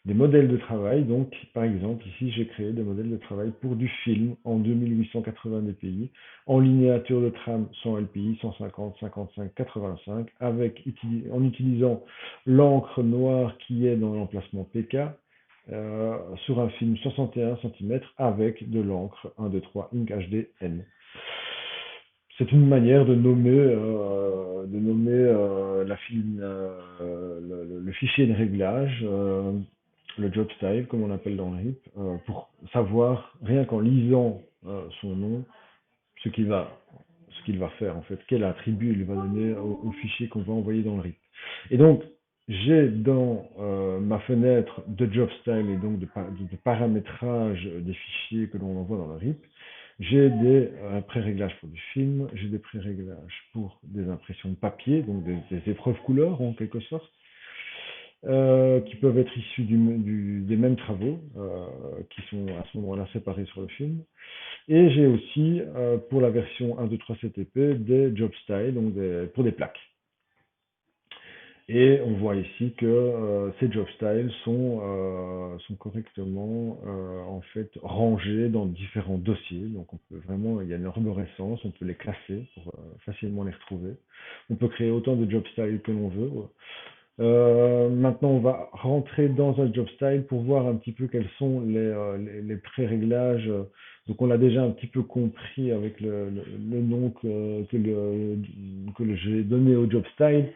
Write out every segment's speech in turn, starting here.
des modèles de travail. Donc, par exemple, ici, j'ai créé des modèles de travail pour du film en 2880 dpi, en linéature de trame 100 LPI, 150, 55, 85, en utilisant l'encre noire qui est dans l'emplacement PK, sur un film 61 cm avec de l'encre 123 Ink HD N. C'est une manière de nommer le fichier de réglage, le job style, comme on l'appelle dans le RIP, pour savoir, rien qu'en lisant son nom, ce qu'il va, ce qu'il va faire en fait, quel attribut il va donner au fichier qu'on va envoyer dans le RIP. Et donc, j'ai dans ma fenêtre de job style et donc de paramétrage des fichiers que l'on envoie dans le RIP, j'ai des pré-réglages pour du film, j'ai des pré-réglages pour des impressions de papier, donc des épreuves couleurs en quelque sorte, qui peuvent être issues des mêmes travaux, qui sont à ce moment-là séparés sur le film. Et j'ai aussi, pour la version 1.2.3 CTP, des job styles, donc pour des plaques. Et on voit ici que ces job styles sont correctement en fait rangés dans différents dossiers. Donc on peut vraiment, il y a une arborescence, on peut les classer pour facilement les retrouver. On peut créer autant de job styles que l'on veut. Maintenant, on va rentrer dans un job style pour voir un petit peu quels sont les pré-réglages. Donc, on l'a déjà un petit peu compris avec le nom que j'ai donné au job style.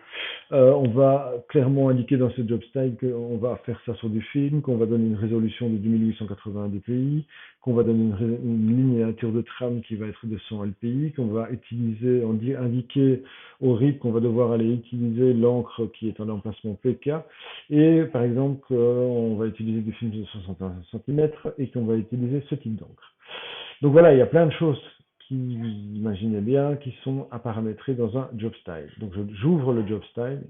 On va clairement indiquer dans ce job style qu'on va faire ça sur du film, qu'on va donner une résolution de 2880 dpi, qu'on va donner une linéature de trame qui va être de 100 LPI, qu'on va indiquer au RIP qu'on va devoir aller utiliser l'encre qui est en emplacement PK, et par exemple on va utiliser du film de 61 cm et qu'on va utiliser ce type d'encre. Donc voilà, il y a plein de choses qui, imaginez bien, qui sont à paramétrer dans un job style. Donc j'ouvre le job style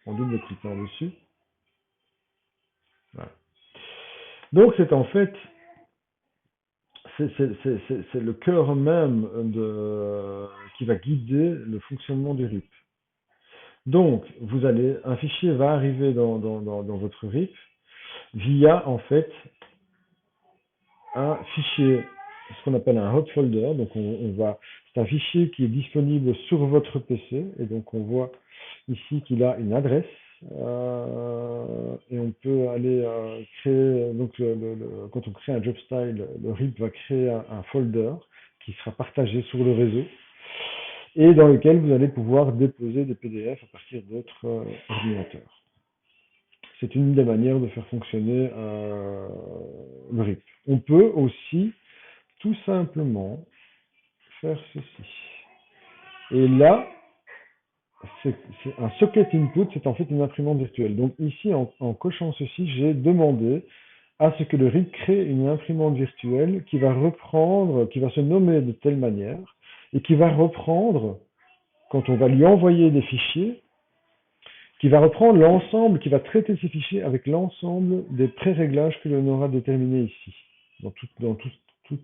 en double-cliquant dessus. Voilà. Donc c'est en fait, c'est le cœur même qui va guider le fonctionnement du RIP. Donc, un fichier va arriver dans votre RIP via en fait un fichier, ce qu'on appelle un hot folder. Donc, c'est un fichier qui est disponible sur votre PC, et donc on voit ici qu'il a une adresse, et on peut aller créer. Donc, quand on crée un job style, le RIP va créer un folder qui sera partagé sur le réseau, et dans lequel vous allez pouvoir déposer des PDF à partir de votre ordinateur. C'est une des manières de faire fonctionner le RIP. On peut aussi tout simplement faire ceci. Et là, c'est un socket input, c'est en fait une imprimante virtuelle. Donc ici, en cochant ceci, j'ai demandé à ce que le RIP crée une imprimante virtuelle qui va se nommer de telle manière, et qui va reprendre, quand on va lui envoyer des fichiers, qui va reprendre l'ensemble, qui va traiter ces fichiers avec l'ensemble des pré-réglages que l'on aura déterminés ici. Tous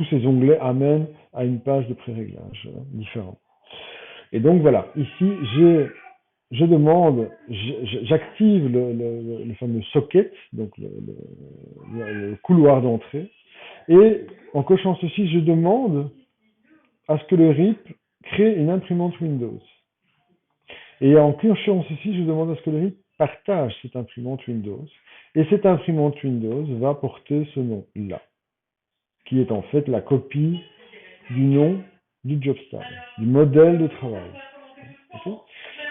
ces onglets amènent à une page de pré-réglage différent. Et donc voilà, ici, j'active le fameux socket, donc le couloir d'entrée, et en cochant ceci, je demande à ce que le RIP crée une imprimante Windows. Et en cochant ceci, je demande à ce que le RIP partage cette imprimante Windows. Et cette imprimante Windows va porter ce nom-là, qui est en fait la copie du nom du job style, du modèle de travail. Okay,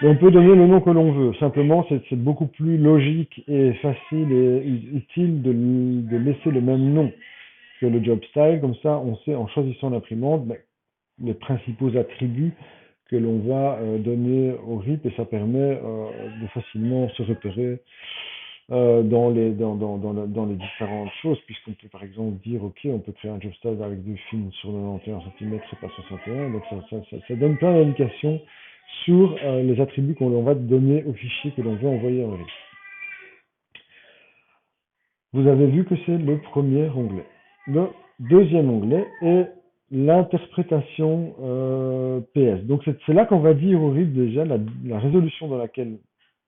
et on peut donner le nom que l'on veut. Simplement, c'est beaucoup plus logique et facile et utile de laisser le même nom que le job style. Comme ça, on sait en choisissant l'imprimante les principaux attributs que l'on va donner au RIP, et ça permet de facilement se repérer dans les différentes choses, puisqu'on peut par exemple dire, ok, on peut créer un job style avec du film sur 91 cm et pas 61, donc ça donne plein d'indications sur les attributs qu'on va donner au fichier que l'on veut envoyer en RIP. Vous avez vu que c'est le premier onglet. Le deuxième onglet est l'interprétation PS. Donc c'est là qu'on va dire au RIP déjà la résolution dans laquelle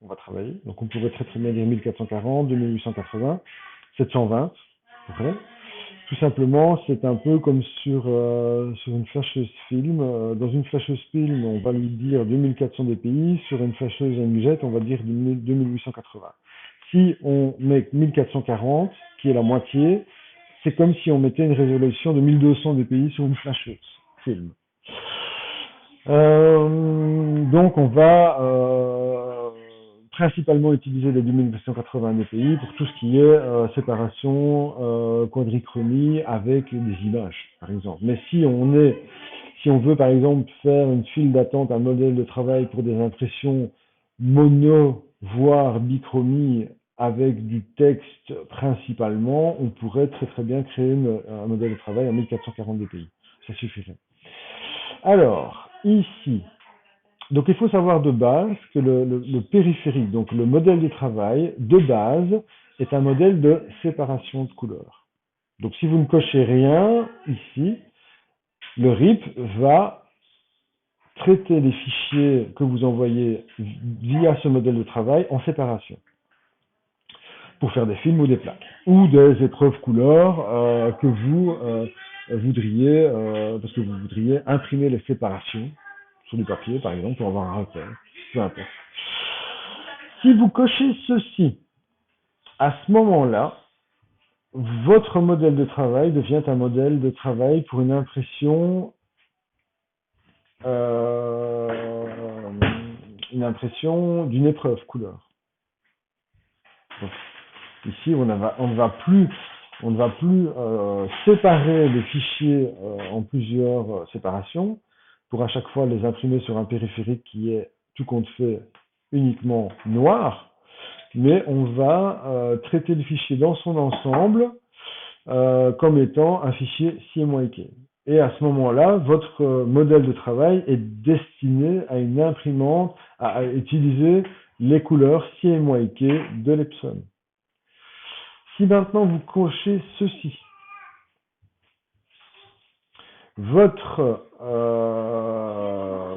on va travailler. Donc on pourrait très très bien dire 1440, 2880, 720, à peu près. Tout simplement, c'est un peu comme sur une flasheuse film. Dans une flasheuse film, on va lui dire 2400 dpi. Sur une flasheuse NuGet, on va dire 2880. Si on met 1440, qui est la moitié, c'est comme si on mettait une résolution de 1200 dpi sur une flasheuse film. Donc on va principalement utiliser les 2280 dpi pour tout ce qui est séparation, quadrichromie avec des images, par exemple. Mais si on veut par exemple faire une file d'attente, un modèle de travail pour des impressions mono, voire bichromie avec du texte principalement, on pourrait très très bien créer un modèle de travail en 1440 dpi. Ça suffirait. Alors, ici, donc il faut savoir de base que le périphérique, donc le modèle de travail, de base, est un modèle de séparation de couleurs. Donc si vous ne cochez rien ici, le RIP va traiter les fichiers que vous envoyez via ce modèle de travail en séparation, pour faire des films ou des plaques, ou des épreuves couleurs que vous voudriez, parce que vous voudriez imprimer les séparations sur du papier, par exemple, pour avoir un repère, peu importe. Si vous cochez ceci, à ce moment-là, votre modèle de travail devient un modèle de travail pour une impression d'une épreuve couleur. Donc, ici, on ne va plus séparer les fichiers en plusieurs séparations pour à chaque fois les imprimer sur un périphérique qui est tout compte fait uniquement noir, mais on va traiter le fichier dans son ensemble comme étant un fichier CMYK. Et à ce moment-là, votre modèle de travail est destiné à une imprimante à utiliser les couleurs CMYK de l'Epson. Si maintenant vous cochez ceci, votre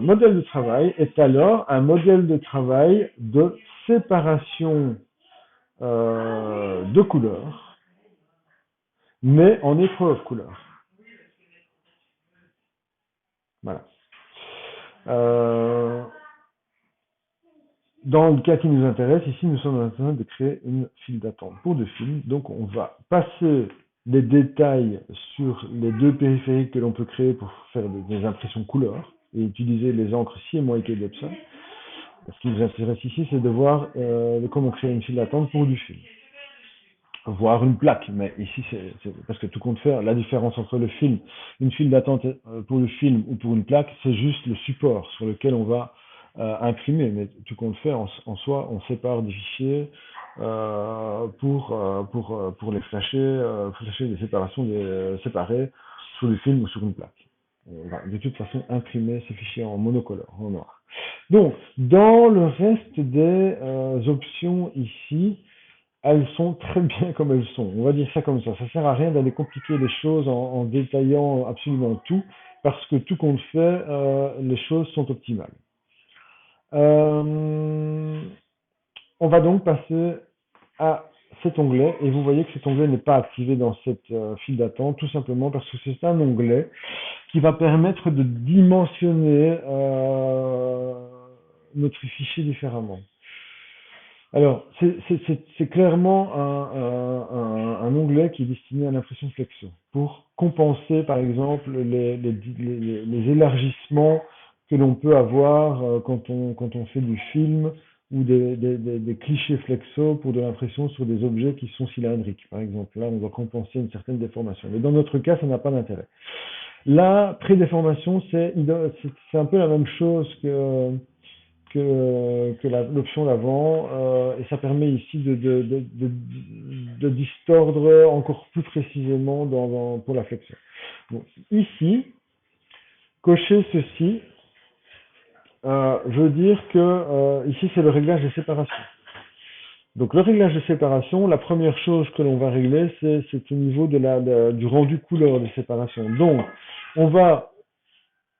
modèle de travail est alors un modèle de travail de séparation de couleurs, mais en épreuve couleur. Voilà. Dans le cas qui nous intéresse, ici, nous sommes en train de créer une file d'attente pour deux films. Donc, on va passer les détails sur les deux périphériques que l'on peut créer pour faire des impressions couleurs et utiliser les encres CMYK d'Epson. Ce qui nous intéresse ici, c'est de voir comment créer une file d'attente pour du film. Voire une plaque, mais ici, c'est parce que tout compte faire, la différence entre le film, une file d'attente pour le film ou pour une plaque, c'est juste le support sur lequel on va imprimer, mais tout compte fait, en soi, on sépare des fichiers pour les flasher des séparations séparées sur le film ou sur une plaque. On va de toute façon imprimer ces fichiers en monocolore, en noir. Donc, dans le reste des options ici, elles sont très bien comme elles sont. On va dire ça comme ça. Ça sert à rien d'aller compliquer les choses en détaillant absolument tout, parce que tout compte fait, les choses sont optimales. On va donc passer à cet onglet, et vous voyez que cet onglet n'est pas activé dans cette file d'attente, tout simplement parce que c'est un onglet qui va permettre de dimensionner notre fichier différemment. Alors, c'est clairement un onglet qui est destiné à l'impression flexo, pour compenser, par exemple, les élargissements que l'on peut avoir quand on fait du film, ou des clichés flexo pour de l'impression sur des objets qui sont cylindriques, par exemple. Là, on doit compenser une certaine déformation. Mais dans notre cas, ça n'a pas d'intérêt. La prédéformation, c'est un peu la même chose que l'option d'avant, et ça permet ici de distordre encore plus précisément pour la flexion. Bon, ici, cocher ceci veut dire que ici c'est le réglage de séparation. Donc le réglage de séparation, la première chose que l'on va régler, c'est au niveau du rendu couleur de séparation. Donc on va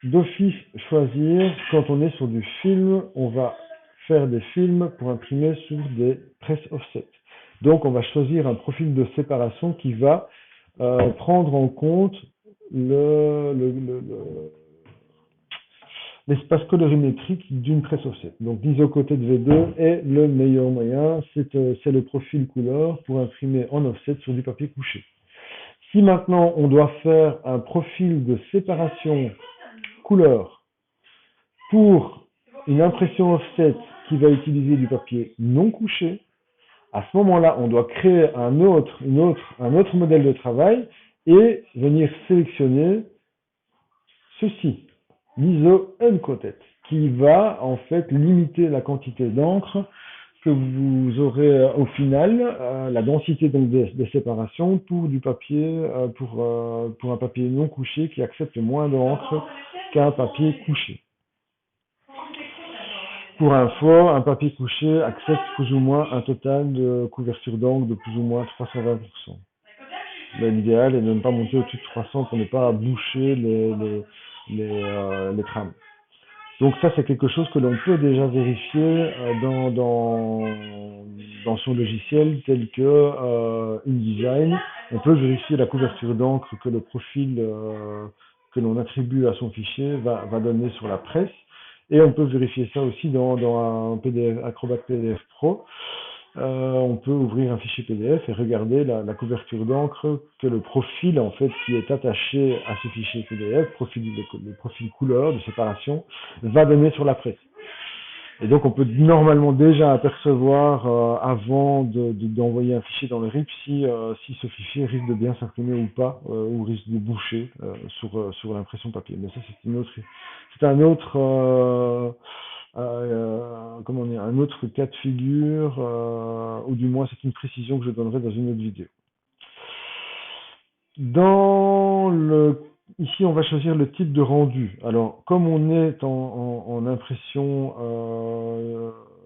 d'office choisir, quand on est sur du film, on va faire des films pour imprimer sur des presses offset. Donc, on va choisir un profil de séparation qui va prendre en compte l'espace colorimétrique d'une presse offset. Donc l'isocoté de V2 est le meilleur moyen, c'est le profil couleur pour imprimer en offset sur du papier couché. Si maintenant on doit faire un profil de séparation couleur pour une impression offset qui va utiliser du papier non couché, à ce moment-là, on doit créer un autre modèle de travail et venir sélectionner ceci, l'ISO uncoated, qui va en fait limiter la quantité d'encre que vous aurez au final, la densité donc des séparations pour du papier, pour un papier non couché qui accepte moins d'encre qu'un papier couché. Pour info, un papier couché accepte plus ou moins un total de couverture d'encre de plus ou moins 320%. L'idéal est de ne pas monter au-dessus de 300 pour ne pas boucher les trames. Donc ça, c'est quelque chose que l'on peut déjà vérifier dans son logiciel tel que InDesign. On peut vérifier la couverture d'encre que le profil que l'on attribue à son fichier va donner sur la presse. Et on peut vérifier ça aussi dans un PDF, Acrobat PDF Pro. On peut ouvrir un fichier PDF et regarder la couverture d'encre que le profil en fait qui est attaché à ce fichier PDF, le profil couleur de séparation, va donner sur la presse. Et donc on peut normalement déjà apercevoir avant d'envoyer un fichier dans le RIP si ce fichier risque de bien s'imprimer ou pas, ou risque de boucher sur l'impression papier. Mais ça c'est un autre un autre cas de figure, ou du moins c'est une précision que je donnerai dans une autre vidéo. Ici, on va choisir le type de rendu. Alors, comme on est en impression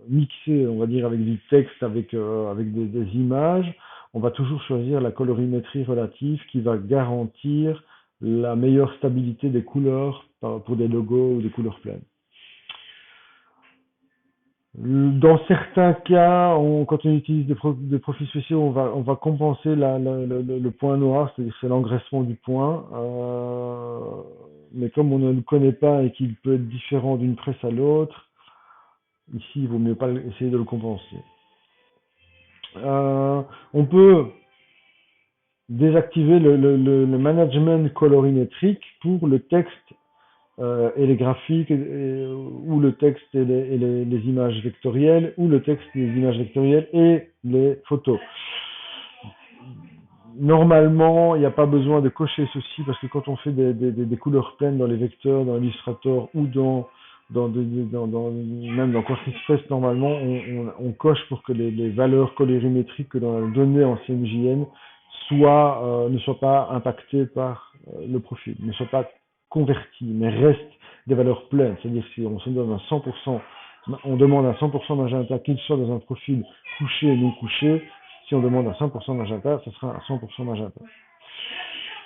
mixée, on va dire avec du texte, avec des images, on va toujours choisir la colorimétrie relative qui va garantir la meilleure stabilité des couleurs pour des logos ou des couleurs pleines. Dans certains cas, quand on utilise des profils spéciaux, on va compenser le point noir, c'est-à-dire c'est l'engraissement du point. Mais comme on ne le connaît pas et qu'il peut être différent d'une presse à l'autre, ici, il vaut mieux pas essayer de le compenser. On peut désactiver le management colorimétrique pour le texte et les graphiques, ou le texte et les images vectorielles, ou le texte et les images vectorielles et les photos. Normalement, il n'y a pas besoin de cocher ceci, parce que quand on fait des couleurs pleines dans les vecteurs, dans Illustrator, ou même dans QuarkXPress, normalement, on coche pour que les valeurs colorimétriques que l'on a données en CMJN ne soient pas impactées par le profil, ne soient pas convertis, mais restent des valeurs pleines. C'est-à-dire si on se donne on demande un 100% magenta, qu'il soit dans un profil couché ou non couché. Si on demande un 100% magenta, ce sera un 100% magenta.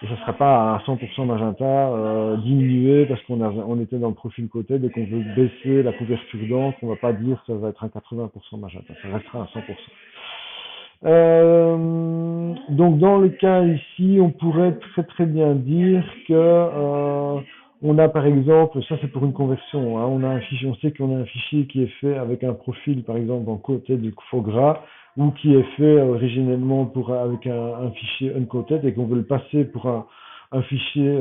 Et ça ne sera pas un 100% magenta diminué parce qu'on était dans le profil côté et qu'on veut baisser la couverture d'encre. On ne va pas dire que ça va être un 80% magenta, ça restera un 100%. Donc dans le cas ici, on pourrait très très bien dire que on a par exemple, ça c'est pour une conversion, hein, on sait qu'on a un fichier qui est fait avec un profil par exemple en côté du faux gras, ou qui est fait originellement avec un fichier uncoated et qu'on veut le passer pour un fichier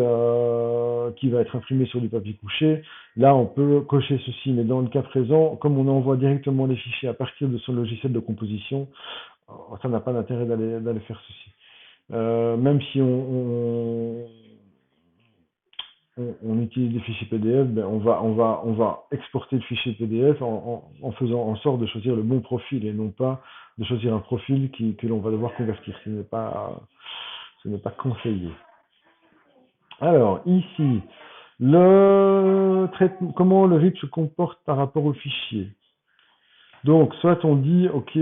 qui va être imprimé sur du papier couché. Là, on peut cocher ceci, mais dans le cas présent, comme on envoie directement les fichiers à partir de son logiciel de composition, ça n'a pas d'intérêt d'aller faire ceci. Même si on utilise des fichiers PDF, ben on va exporter le fichier PDF en faisant en sorte de choisir le bon profil et non pas de choisir un profil que l'on va devoir convertir. Ce n'est pas conseillé. Alors, ici, comment le RIP se comporte par rapport au fichier. Donc, soit on dit, ok,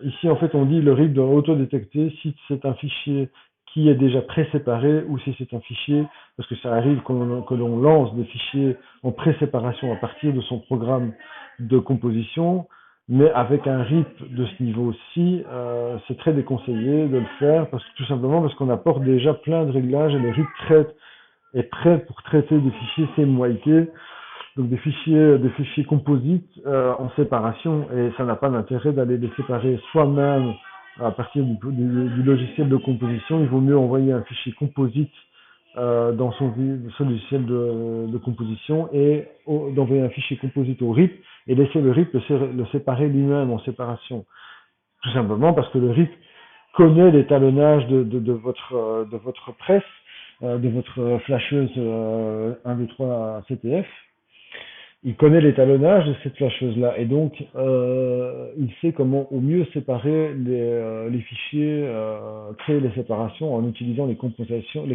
ici en fait on dit le RIP doit auto-détecter si c'est un fichier qui est déjà pré-séparé ou si c'est un fichier, parce que ça arrive que l'on lance des fichiers en pré-séparation à partir de son programme de composition, mais avec un RIP de ce niveau-ci, c'est très déconseillé de le faire, tout simplement parce qu'on apporte déjà plein de réglages et le RIP est prêt pour traiter des fichiers CMYK, donc des fichiers composites en séparation, et ça n'a pas d'intérêt d'aller les séparer soi-même à partir du logiciel de composition. Il vaut mieux envoyer un fichier composite dans son logiciel de composition et d'envoyer un fichier composite au RIP et laisser le RIP le séparer lui-même en séparation. Tout simplement parce que le RIP connaît l'étalonnage de votre presse, de votre flasheuse 1, 2, 3 CTF. Il connaît l'étalonnage de cette flasheuse-là et donc il sait comment au mieux séparer les fichiers, créer les séparations en utilisant les compensations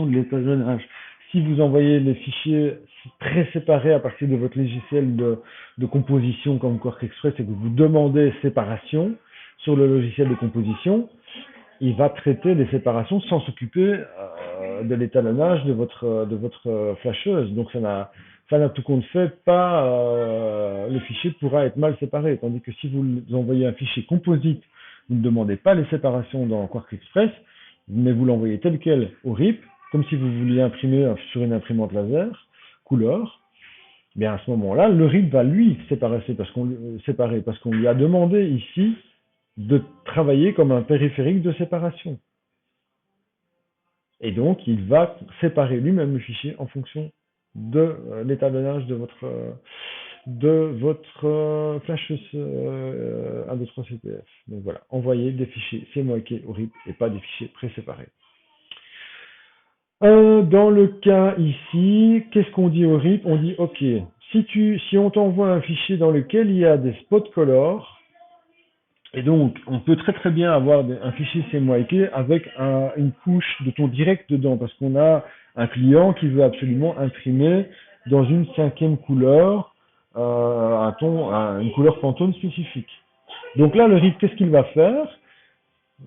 de l'étalonnage. Si vous envoyez les fichiers très séparés à partir de votre logiciel de composition comme Quark Express et que vous demandez séparation sur le logiciel de composition, il va traiter les séparations sans s'occuper de l'étalonnage de votre flasheuse. Donc ça n'a tout compte fait pas, le fichier pourra être mal séparé. Tandis que si vous envoyez un fichier composite, vous ne demandez pas les séparations dans Quark Express, mais vous l'envoyez tel quel au RIP, comme si vous vouliez imprimer sur une imprimante laser, couleur. Bien à ce moment-là, le RIP va lui séparer parce qu'on lui a demandé ici de travailler comme un périphérique de séparation. Et donc, il va séparer lui-même le fichier en fonction de l'étalonnage de votre flasheuse 1, 2, 3 CTF. Donc voilà, envoyer des fichiers CMYK au RIP et pas des fichiers pré-séparés. Dans le cas ici, qu'est-ce qu'on dit au RIP? On dit, ok, si on t'envoie un fichier dans lequel il y a des spot colors, et donc, on peut très très bien avoir un fichier CMYK avec une couche de ton direct dedans, parce qu'on a un client qui veut absolument imprimer dans une 5e couleur, une couleur Pantone spécifique. Donc là, le RIP, qu'est-ce qu'il va faire?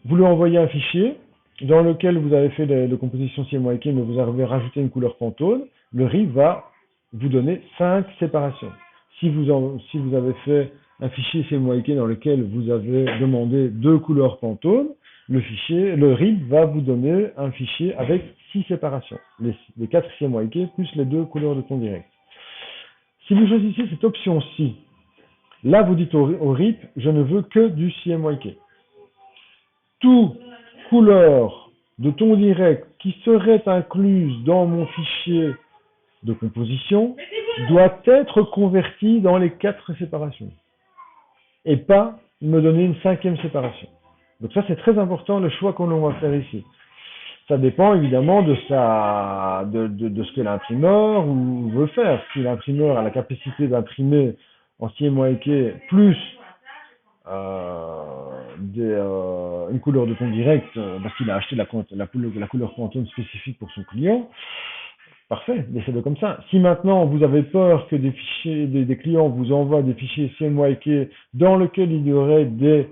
Vous lui envoyez un fichier dans lequel vous avez fait de composition CMYK, mais vous avez rajouté une couleur Pantone. Le RIP va vous donner 5 séparations. Si vous avez fait un fichier CMYK dans lequel vous avez demandé 2 couleurs Pantone, le RIP va vous donner un fichier avec 6 séparations. Les 4 CMYK plus les 2 couleurs de ton direct. Si vous choisissez cette option-ci, là vous dites au RIP, je ne veux que du CMYK. Toute couleur de ton direct qui serait incluse dans mon fichier de composition doit être convertie dans les 4 séparations et pas me donner une 5e séparation. Donc ça, c'est très important, le choix qu'on va faire ici. Ça dépend évidemment de ce que l'imprimeur veut faire. Si l'imprimeur a la capacité d'imprimer en CMYK plus une couleur de ton direct parce qu'il a acheté la couleur Pantone spécifique pour son client, parfait, laissez-le comme ça. Si maintenant vous avez peur que des clients vous envoient des fichiers CMYK dans lesquels il y aurait des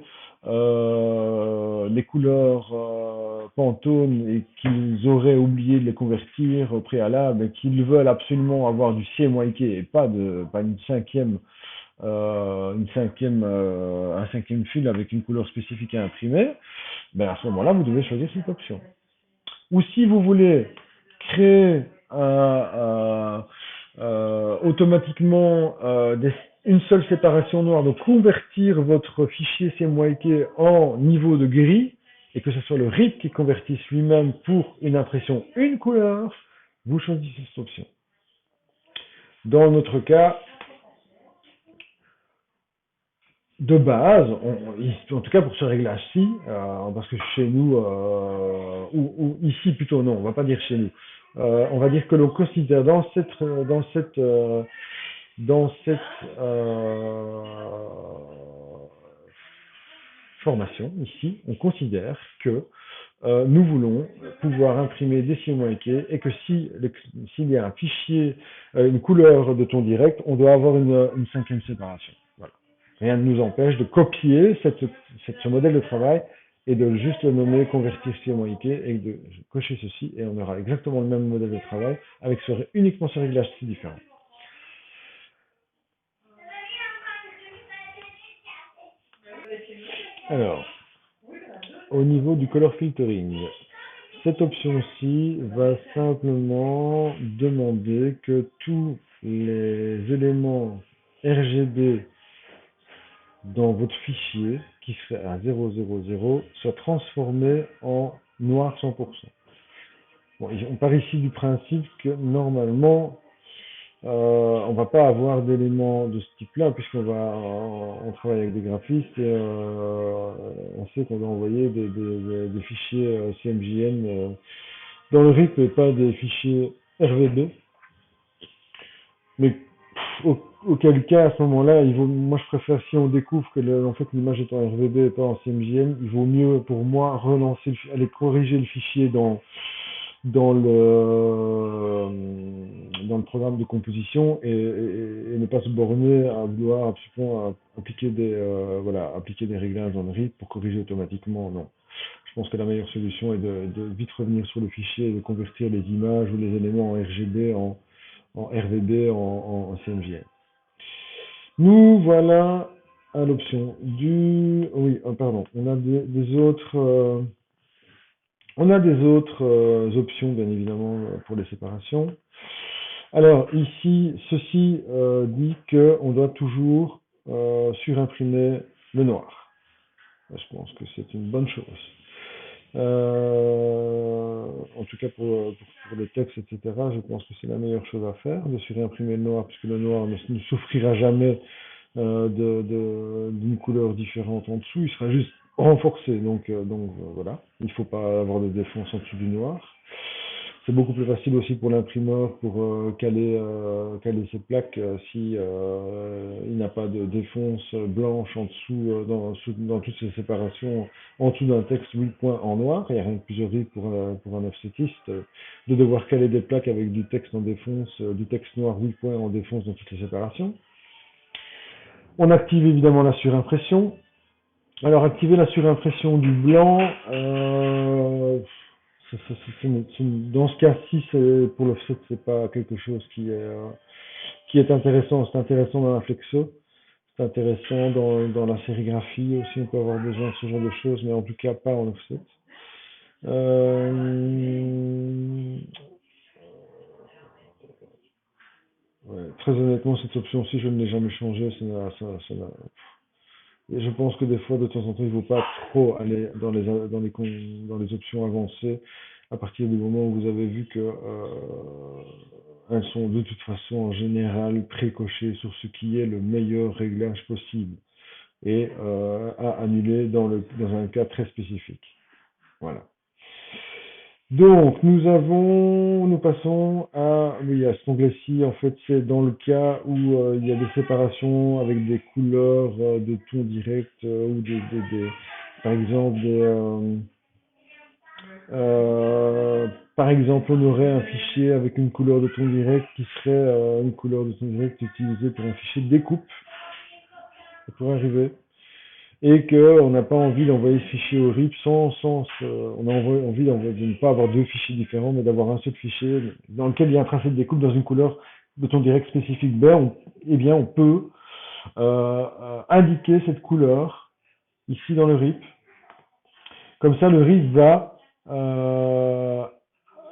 couleurs Pantone et qu'ils auraient oublié de les convertir au préalable et qu'ils veulent absolument avoir du CMYK et pas une 5e un 5e fil avec une couleur spécifique à imprimer, ben à ce moment-là, vous devez choisir cette option. Ou si vous voulez créer automatiquement une seule séparation noire, donc convertir votre fichier CMYK en niveau de gris, et que ce soit le RIP qui convertisse lui-même pour une impression une couleur, vous choisissez cette option. Dans notre cas, de base, en tout cas pour ce réglage-ci, parce que chez nous, ou ici plutôt non, on va pas dire chez nous, on va dire que l'on considère dans cette formation ici, on considère que nous voulons pouvoir imprimer des CMYK et que s'il y a un fichier, une couleur de ton direct, on doit avoir une 5e séparation. Voilà. Rien ne nous empêche de copier ce modèle de travail et de juste le nommer convertir CMYK et de cocher ceci et on aura exactement le même modèle de travail avec uniquement ce réglage-ci différent. Alors, au niveau du color filtering, cette option-ci va simplement demander que tous les éléments RGB dans votre fichier, qui serait à 000, soient transformés en noir 100%. Bon, on part ici du principe que normalement, on va pas avoir d'éléments de ce type-là, on travaille avec des graphistes et on sait qu'on doit envoyer des fichiers CMJN dans le RIP et pas des fichiers RVB. Mais auquel cas, à ce moment-là, moi je préfère, si on découvre que en fait l'image est en RVB et pas en CMJN, il vaut mieux pour moi aller corriger le fichier dans le programme de composition et ne pas se borner à vouloir absolument appliquer appliquer des réglages dans le RIP pour corriger automatiquement. Non. Je pense que la meilleure solution est de vite revenir sur le fichier et de convertir les images ou les éléments en RGB en RVB en CMJN. Nous voilà à l'option du... Oui, pardon, on a des autres... On a des autres options, bien évidemment, pour les séparations. Alors, ici, ceci dit qu'on doit toujours surimprimer le noir. Je pense que c'est une bonne chose. En tout cas, pour les textes, etc., je pense que c'est la meilleure chose à faire, de surimprimer le noir, puisque le noir ne souffrira jamais d'une couleur différente en dessous, il sera juste renforcé, donc voilà, il ne faut pas avoir de défonce en dessous du noir. C'est beaucoup plus facile aussi pour l'imprimeur pour caler ses plaques si il n'a pas de défonce blanche en dessous dans toutes ces séparations en dessous d'un texte 8 points en noir. Il n'y a rien de plus horrible pour un offsetiste de devoir caler des plaques avec du texte en défonce, du texte noir 8 points en défonce dans toutes les séparations. On active évidemment la surimpression. Alors, activer la surimpression du blanc, dans ce cas-ci, pour l'offset, c'est pas quelque chose qui est intéressant. C'est intéressant dans la flexo, c'est intéressant dans la sérigraphie aussi. On peut avoir besoin de ce genre de choses, mais en tout cas pas en offset. Ouais, très honnêtement, cette option-ci, je ne l'ai jamais changée. Et je pense que des fois, de temps en temps, il ne faut pas trop aller dans les options avancées à partir du moment où vous avez vu que elles sont de toute façon en général précochées sur ce qui est le meilleur réglage possible et à annuler dans un cas très spécifique. Voilà. Donc, nous passons à cet onglet-ci, en fait, c'est dans le cas où il y a des séparations avec des couleurs de ton direct ou par exemple, par exemple, on aurait un fichier avec une couleur de ton direct qui serait une couleur de ton direct utilisée pour un fichier de découpe. Ça pourrait arriver. Et qu'on n'a pas envie d'envoyer ce fichier au RIP on a envie de ne pas avoir deux fichiers différents, mais d'avoir un seul fichier dans lequel il y a un tracé de découpe dans une couleur de ton direct spécifique B. Eh bien, on peut indiquer cette couleur ici dans le RIP. Comme ça, le RIP va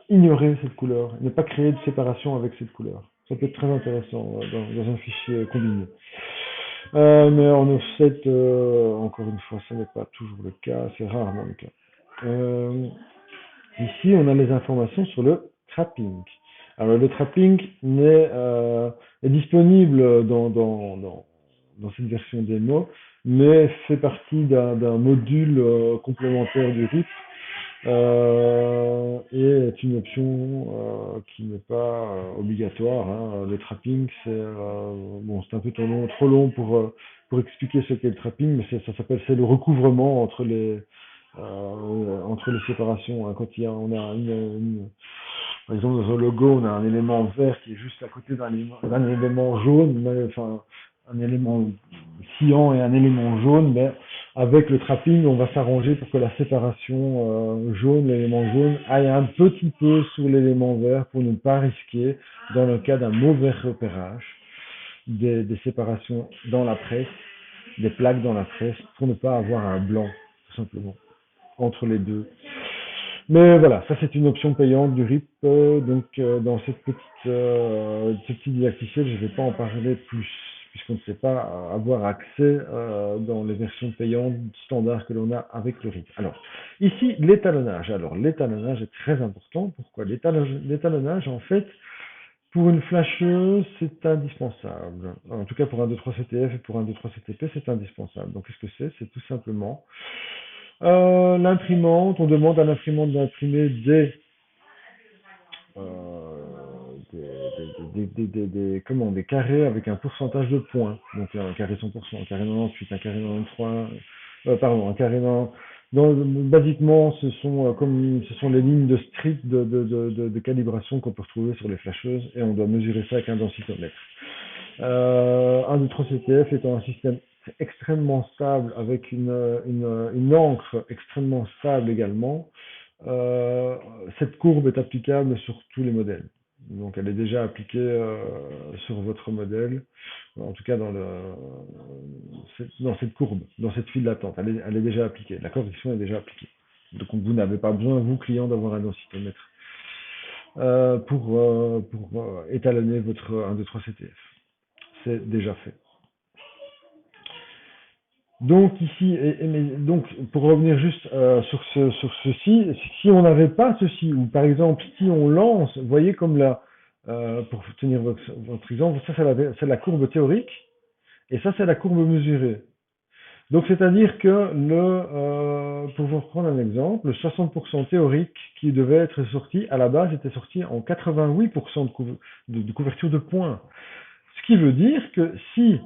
ignorer cette couleur, ne pas créer de séparation avec cette couleur. Ça peut être très intéressant dans un fichier combiné. Mais en offset, encore une fois, ce n'est pas toujours le cas, c'est rarement le cas. Ici, on a les informations sur le trapping. Alors, le trapping est disponible dans cette version démo, mais fait partie d'un module complémentaire du RIP et est une option qui n'est pas obligatoire. Hein. Le trapping, c'est un peu trop long pour expliquer ce qu'est le trapping, mais c'est le recouvrement entre les séparations. Hein. Quand on a par exemple dans un logo, on a un élément vert qui est juste à côté d'un élément jaune, enfin un élément cyan et un élément jaune, mais avec le trapping, on va s'arranger pour que la séparation jaune, l'élément jaune, aille un petit peu sur l'élément vert pour ne pas risquer, dans le cas d'un mauvais repérage, des séparations dans la presse, des plaques dans la tresse pour ne pas avoir un blanc, tout simplement, entre les deux. Mais voilà, ça c'est une option payante du RIP. Donc dans ce petit didacticiel, je ne vais pas en parler plus, puisqu'on ne sait pas avoir accès dans les versions payantes standards que l'on a avec le RIP. Alors, ici, l'étalonnage. Alors, l'étalonnage est très important. Pourquoi? L'étalonnage, en fait, pour une flasheuse, c'est indispensable. En tout cas, pour un 2.3 CTF et pour un 2.3 CTP, c'est indispensable. Donc, qu'est-ce que c'est? C'est tout simplement l'imprimante. On demande à l'imprimante d'imprimer des carrés avec un pourcentage de points. Donc, un carré 100%, un carré 98, un carré 93, pardon, un carré 90. Basiquement, ce sont les lignes de strip de calibration qu'on peut retrouver sur les flasheuses et on doit mesurer ça avec un densitomètre. Un 2.3 CTF étant un système extrêmement stable avec une encre extrêmement stable également, cette courbe est applicable sur tous les modèles. Donc elle est déjà appliquée sur votre modèle, en tout cas dans cette courbe, dans cette file d'attente. Elle est déjà appliquée, la correction est déjà appliquée. Donc vous n'avez pas besoin, vous client, d'avoir un densitomètre pour étalonner votre 1, 2, 3 CTF. C'est déjà fait. Donc ici, donc pour revenir juste sur ceci, si on n'avait pas ceci, ou par exemple si on lance, vous voyez comme là, pour tenir votre exemple, ça c'est la courbe théorique, et ça c'est la courbe mesurée. Donc c'est-à-dire que pour vous reprendre un exemple, le 60% théorique qui devait être sorti, à la base était sorti en 88% de couverture de points. Ce qui veut dire que si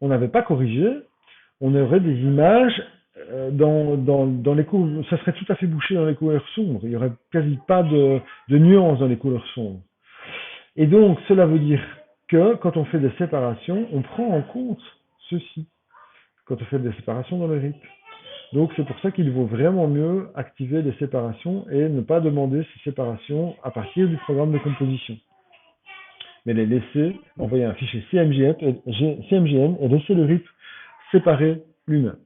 on n'avait pas corrigé, on aurait des images dans les couleurs, ça serait tout à fait bouché dans les couleurs sombres. Il n'y aurait quasi pas de nuances dans les couleurs sombres. Et donc, cela veut dire que quand on fait des séparations, on prend en compte ceci quand on fait des séparations dans le RIP. Donc, c'est pour ça qu'il vaut vraiment mieux activer les séparations et ne pas demander ces séparations à partir du programme de composition. Mais les laisser, envoyer un fichier CMJN et laisser le RIP séparer lui-même.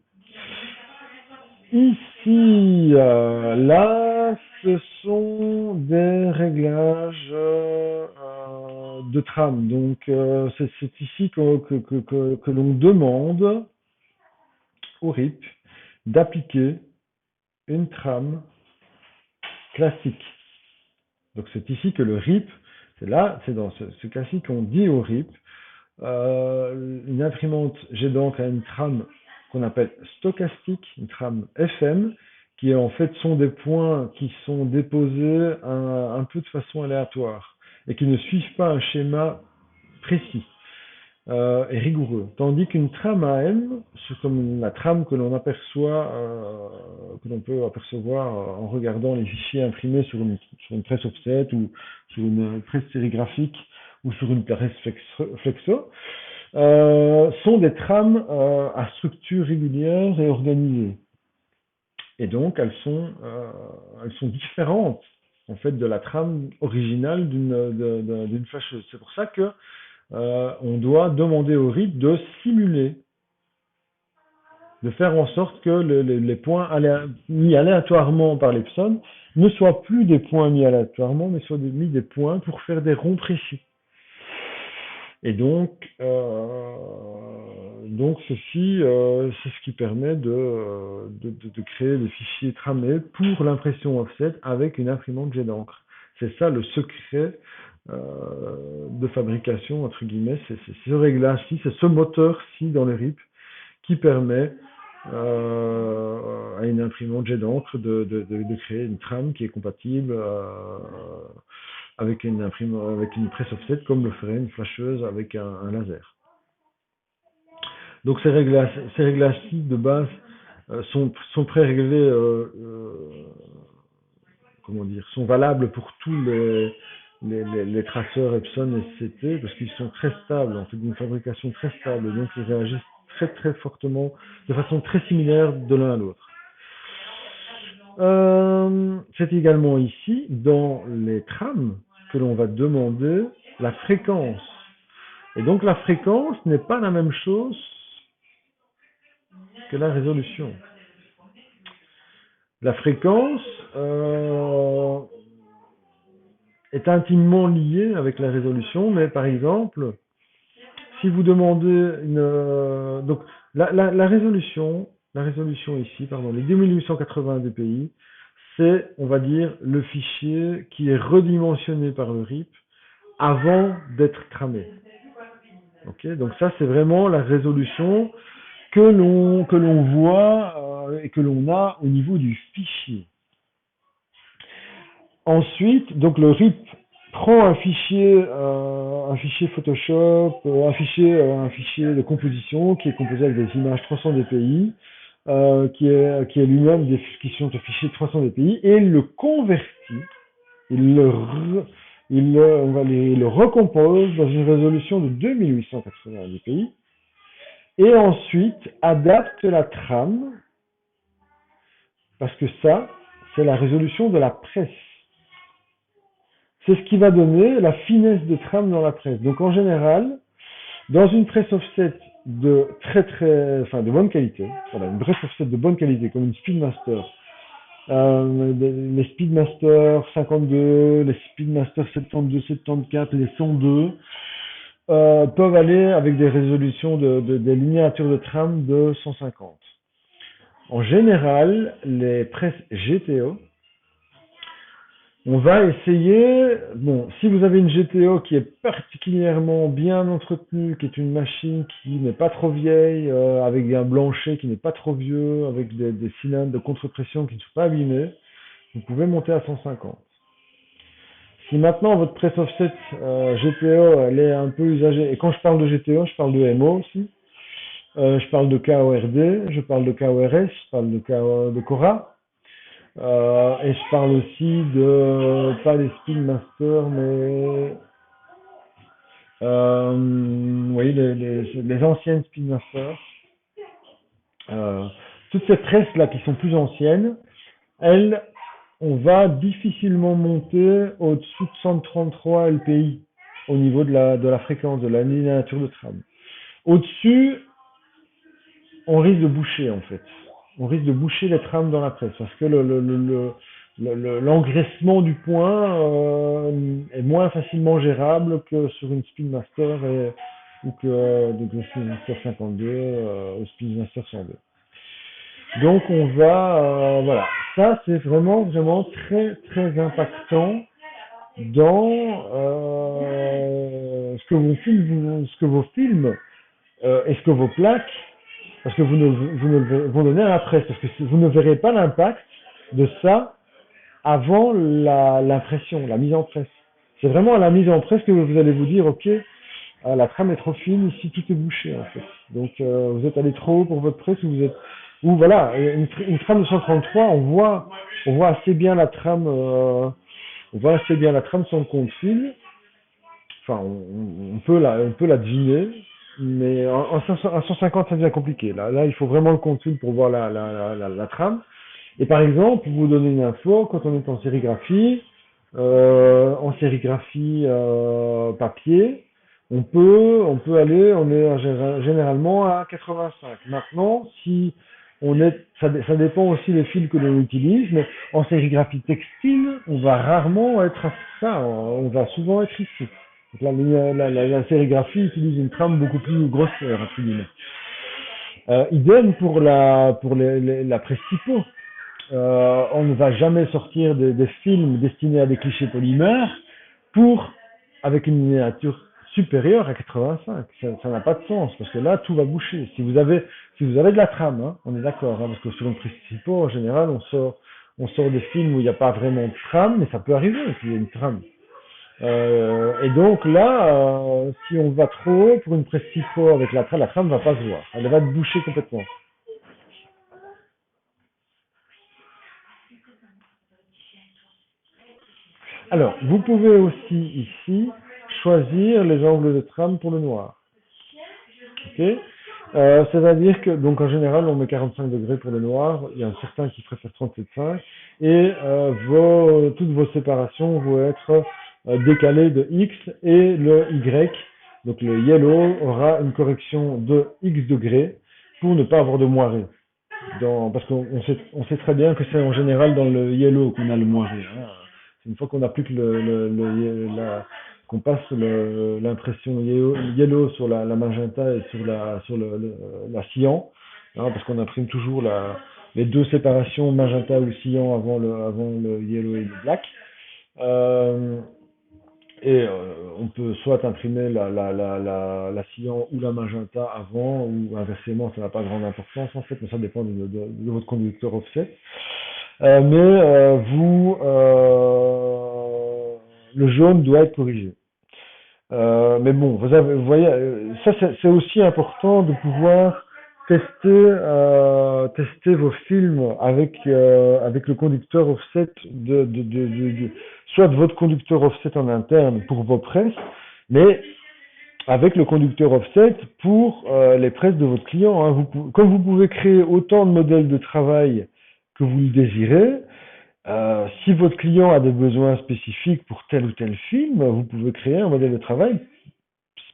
Ici, là, ce sont des réglages de trame. Donc, c'est ici que l'on demande au RIP d'appliquer une trame classique. Donc, c'est ici que le RIP, c'est dans ce cas-ci qu'on dit au RIP, une imprimante jet d'encre a une trame qu'on appelle stochastique, une trame FM, qui en fait sont des points qui sont déposés un peu de façon aléatoire et qui ne suivent pas un schéma précis et rigoureux. Tandis qu'une trame AM, c'est comme la trame que l'on aperçoit, que l'on peut apercevoir en regardant les fichiers imprimés sur une presse offset ou sur une presse sérigraphique ou sur une presse flexo, sont des trames à structure régulière et organisée. Et donc, elles sont différentes, en fait, de la trame originale d'une flasheuse. C'est pour ça que on doit demander au RIP de simuler, de faire en sorte que les points mis aléatoirement par l'Epson ne soient plus des points mis aléatoirement, mais soient mis des points pour faire des ronds précis. Et donc ceci, c'est ce qui permet de créer des fichiers tramés pour l'impression offset avec une imprimante jet d'encre. C'est ça le secret de fabrication, entre guillemets, c'est ce réglage-ci, c'est ce moteur-ci dans le RIP qui permet à une imprimante jet d'encre de créer une trame qui est compatible avec une presse offset comme le ferait une flasheuse avec un laser. Donc ces réglages-ci de base sont pré-réglés, sont valables pour tous les traceurs Epson et SCP parce qu'ils sont très stables, en fait d'une fabrication très stable, donc ils réagissent très très fortement, de façon très similaire de l'un à l'autre. C'est également ici, dans les trames, que l'on va demander la fréquence. Et donc la fréquence n'est pas la même chose que la résolution. La fréquence est intimement liée avec la résolution, mais par exemple, si vous demandez une... donc, la résolution ici, pardon, les 2880 dpi, c'est, on va dire, le fichier qui est redimensionné par le RIP avant d'être tramé. Okay, donc ça, c'est vraiment la résolution que l'on voit et que l'on a au niveau du fichier. Ensuite, donc le RIP prend un fichier Photoshop, un fichier de composition qui est composé avec des images 300 dpi, qui est lui-même qui sont des fichiers 300 dpi, et il le convertit, on va le recompose dans une résolution de 2880 dpi, et ensuite adapte la trame, parce que ça, c'est la résolution de la presse. C'est ce qui va donner la finesse de trame dans la presse. Donc en général, dans une presse offset de de bonne qualité, voilà, une presse offset de bonne qualité, comme une Speedmaster, les Speedmaster 52, les Speedmaster 72, 74, les 102, peuvent aller avec des résolutions des miniatures de trame de 150. En général, les presses GTO, on va essayer, bon, si vous avez une GTO qui est particulièrement bien entretenue, qui est une machine qui n'est pas trop vieille, avec un blanchet qui n'est pas trop vieux, avec des cylindres de contre-pression qui ne sont pas abîmés, vous pouvez monter à 150. Si maintenant votre presse offset GTO elle est un peu usagée, et quand je parle de GTO, je parle de MO aussi, je parle de KORD, je parle de KORS, je parle de Cora, et je parle aussi de, pas des Speedmaster, mais oui, les anciennes Speedmaster. Toutes ces presses-là qui sont plus anciennes, elles, on va difficilement monter au-dessus de 133 LPI au niveau de la fréquence, de la miniature de trame. Au-dessus, on risque de boucher en fait. On risque de boucher les trames dans la presse parce que l'engraissement du point est moins facilement gérable que sur une Speedmaster ou que le Speedmaster 52 ou Speedmaster 102. Donc on va, voilà, ça c'est vraiment très très impactant dans ce que vos films et ce que vos plaques, parce que vous vont donner à la presse, parce que vous ne verrez pas l'impact de ça avant l'impression, la mise en presse. C'est vraiment à la mise en presse que vous allez vous dire, ok, la trame est trop fine, ici tout est bouché en fait. Donc vous êtes allé trop haut pour votre presse, ou voilà, une trame de 133, on voit assez bien la trame, sans le compte fil. Enfin, on peut la deviner, mais en 150 ça devient compliqué. Là, il faut vraiment le compte fil pour voir la trame. Et par exemple, pour vous donner une info, quand on est en sérigraphie papier, on est généralement à 85. Maintenant, ça dépend aussi des fils que l'on utilise, mais en sérigraphie textile, on va rarement être à ça, on va souvent être ici. Donc la sérigraphie utilise une trame beaucoup plus grossière, entre guillemets. Idem pour la presse typo. On ne va jamais sortir des films destinés à des clichés polymères avec une miniature supérieure à 85. Ça n'a pas de sens, parce que là, tout va boucher. Si vous avez de la trame, hein, on est d'accord, hein, parce que sur une presse typo, en général, on sort des films où il n'y a pas vraiment de trame, mais ça peut arriver qu'il y ait une trame. Et donc là, si on va trop haut pour une presse typo avec la trame ne va pas se voir. Elle va être bouchée complètement. Alors, vous pouvez aussi ici choisir les angles de trame pour le noir. Okay, c'est-à-dire que, donc en général, on met 45 degrés pour le noir. Il y a un certain qui préfère 37,5. Et toutes vos séparations vont être décalées de X, et le Y, donc le yellow, aura une correction de X degrés pour ne pas avoir de moiré. parce on sait très bien que c'est en général dans le yellow qu'on a le moins rire, hein. C'est une fois qu'on n'a plus que qu'on passe l'impression yellow sur la magenta et sur la cyan, hein, parce qu'on imprime toujours les deux séparations magenta ou cyan avant le yellow et le black. Euh, on peut soit imprimer la cyan ou la magenta avant, ou inversement, ça n'a pas grande importance en fait, mais ça dépend de votre conducteur offset. Le jaune doit être corrigé. Mais bon, vous voyez, ça c'est aussi important de pouvoir tester vos films avec le conducteur offset soit de votre conducteur offset en interne pour vos presses, mais avec le conducteur offset pour les presses de votre client, hein. Comme vous pouvez créer autant de modèles de travail que vous le désirez, si votre client a des besoins spécifiques pour tel ou tel film, vous pouvez créer un modèle de travail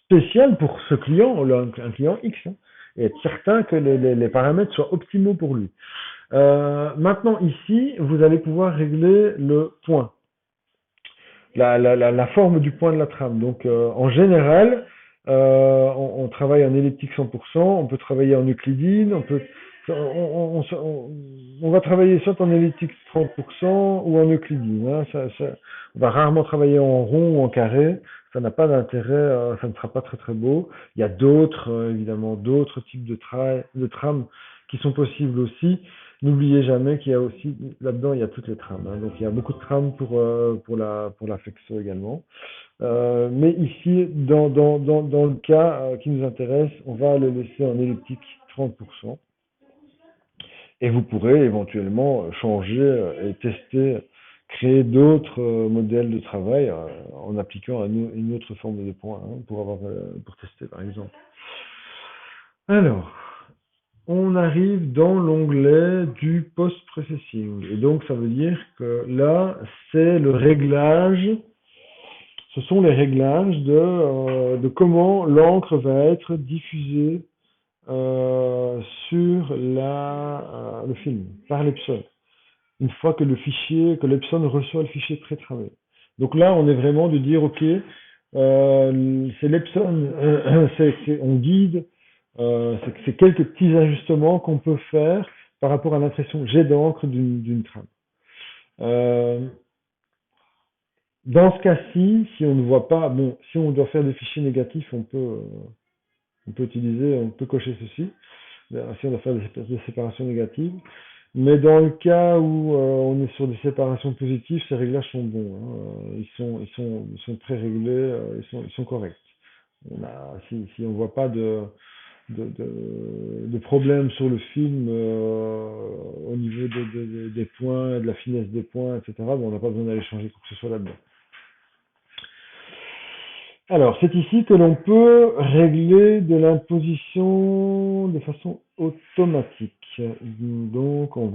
spécial pour ce client, un client X, hein, et être certain que les paramètres soient optimaux pour lui. Maintenant, ici, vous allez pouvoir régler le point, la forme du point de la trame. Donc, en général, on travaille en elliptique 100%, on peut travailler en euclidine, on va travailler soit en elliptique 30% ou en euclidine, hein. On va rarement travailler en rond ou en carré. Ça n'a pas d'intérêt, ça ne sera pas très très beau. Il y a évidemment, d'autres types de trames qui sont possibles aussi. N'oubliez jamais qu'il y a aussi, là-dedans, il y a toutes les trames, hein. Donc, il y a beaucoup de trames pour la flexo également. Mais ici, dans le cas qui nous intéresse, on va le laisser en elliptique 30%. Et vous pourrez éventuellement changer et tester, créer d'autres modèles de travail en appliquant une autre forme de point, hein, pour tester par exemple. Alors, on arrive dans l'onglet du post-processing. Et donc, ça veut dire que là, c'est le réglage, ce sont les réglages de comment l'encre va être diffusée sur le film par l'Epson. Une fois que l'Epson reçoit le fichier pré-travaillé. Donc là, on est vraiment de dire, ok, c'est l'Epson, on guide, c'est quelques petits ajustements qu'on peut faire par rapport à l'impression jet d'encre d'une trame. Dans ce cas-ci, si on ne voit pas, bon, si on doit faire des fichiers négatifs, on peut cocher ceci, si on doit faire des séparations négatives. Mais dans le cas où on est sur des séparations positives, ces réglages sont bons, hein. Ils sont très réglés, ils sont corrects. Si on ne voit pas de problème sur le film au niveau des points, de la finesse des points, etc., bon, on n'a pas besoin d'aller changer quoi que ce soit là-dedans. Alors, c'est ici que l'on peut régler de l'imposition de façon automatique. Donc, on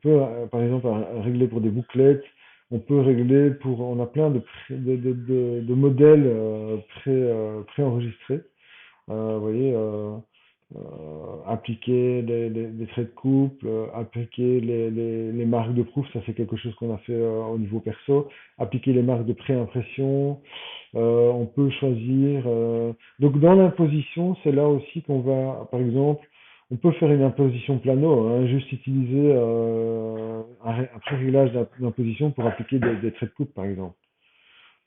peut, par exemple, régler pour des bouclettes. On peut régler on a plein de modèles préenregistrés. Vous voyez, appliquer les traits de coupe, appliquer les marques de proof, ça c'est quelque chose qu'on a fait au niveau perso. Appliquer les marques de préimpression. On peut choisir. Donc dans l'imposition, c'est là aussi qu'on va, par exemple, on peut faire une imposition plano, hein, juste utiliser un pré-réglage d'imposition pour appliquer des traits de coupe, par exemple.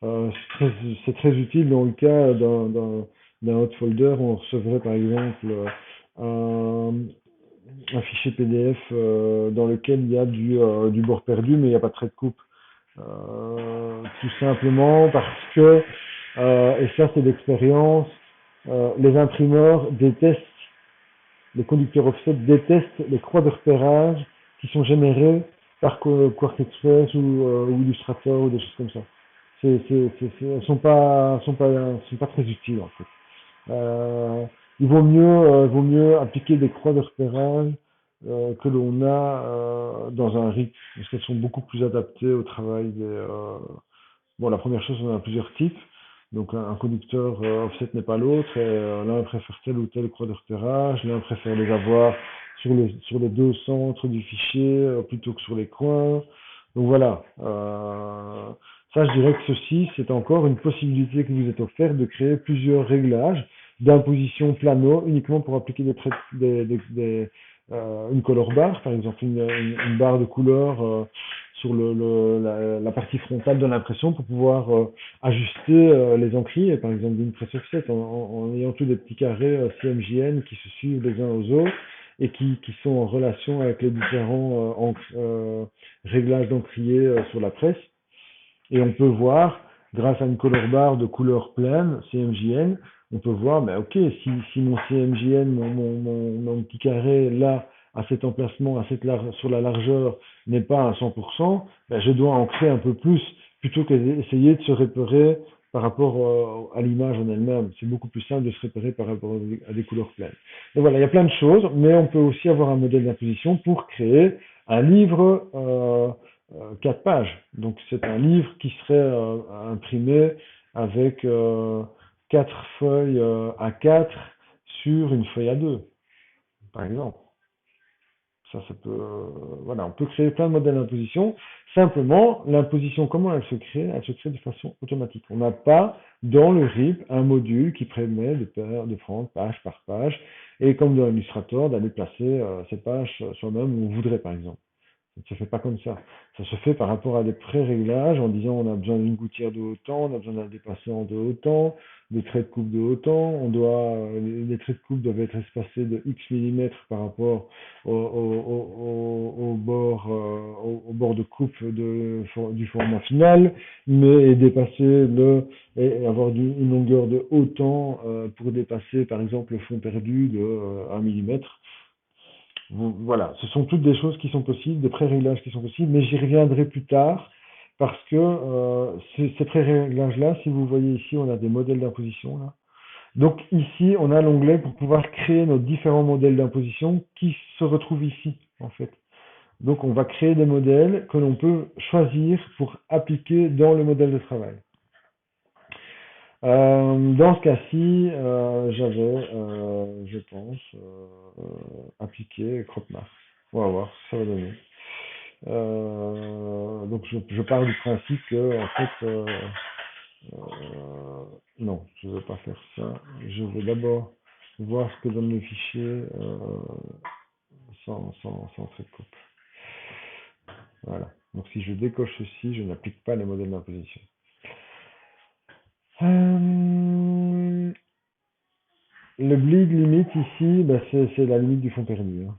C'est très utile dans le cas d'un hot folder où on recevrait par exemple un fichier PDF dans lequel il y a du bord perdu mais il n'y a pas de trait de coupe. Tout simplement parce que, et ça c'est d'expérience, les imprimeurs détestent, les conducteurs offset détestent les croix de repérage qui sont générées par Quark Express ou Illustrator ou des choses comme ça. Elles sont pas très utiles en fait. Il vaut mieux appliquer des croix de repérage que l'on a dans un RIP, parce qu'elles sont beaucoup plus adaptées au travail Bon, la première chose, on a plusieurs types. Donc un conducteur offset n'est pas l'autre, et l'un préfère telle ou telle croix de repérage, l'un préfère les avoir sur les deux centres du fichier plutôt que sur les coins. Donc voilà. Ça, je dirais que ceci, c'est encore une possibilité que vous est offerte de créer plusieurs réglages d'imposition plano uniquement pour appliquer une color bar, par exemple une barre de couleur sur la partie frontale de l'impression pour pouvoir ajuster les encriers, par exemple d'une presse offset, en ayant tous des petits carrés CMJN qui se suivent les uns aux autres et qui sont en relation avec les différents réglages d'encriers sur la presse. Et on peut voir, grâce à une color bar de couleur pleine, CMJN, on peut voir, ben ok, si mon CMJN, mon petit carré là, à cet emplacement, sur la largeur, n'est pas à 100%, ben je dois en créer un peu plus, plutôt que d'essayer de se repérer par rapport à l'image en elle-même. C'est beaucoup plus simple de se repérer par rapport à des couleurs pleines. Donc voilà, il y a plein de choses, mais on peut aussi avoir un modèle d'imposition pour créer un livre 4 pages. Donc c'est un livre qui serait imprimé avec 4 feuilles A4 sur une feuille A2, par exemple. Ça peut, voilà, on peut créer plein de modèles d'imposition. Simplement, l'imposition, comment elle se crée? Elle se crée de façon automatique. On n'a pas dans le RIP un module qui permet de prendre page par page et comme dans Illustrator, d'aller placer ces pages soi-même où on voudrait, par exemple. Ça ne se fait pas comme ça. Ça se fait par rapport à des pré-réglages en disant on a besoin d'une gouttière de autant, on a besoin d'un dépassement de autant, des traits de coupe de autant, les traits de coupe doivent être espacés de X millimètres par rapport au bord de coupe du format final, mais dépasser et avoir une longueur de autant pour dépasser par exemple le fond perdu de 1 millimètre. Voilà, ce sont toutes des choses qui sont possibles, des pré-réglages qui sont possibles, mais j'y reviendrai plus tard parce que ces pré-réglages-là, si vous voyez ici, on a des modèles d'imposition là. Donc ici, on a l'onglet pour pouvoir créer nos différents modèles d'imposition qui se retrouvent ici, en fait. Donc on va créer des modèles que l'on peut choisir pour appliquer dans le modèle de travail. Dans ce cas-ci, j'avais, je pense, appliqué crop mask. On va voir ce que ça va donner. Donc je pars du principe que en fait, non, je ne vais pas faire ça. Je vais d'abord voir ce que donne le fichier sans trait de coupe. Voilà. Donc si je décoche ceci, je n'applique pas les modèles d'imposition. Le bleed limite ici, ben c'est la limite du fond perdu. Hein.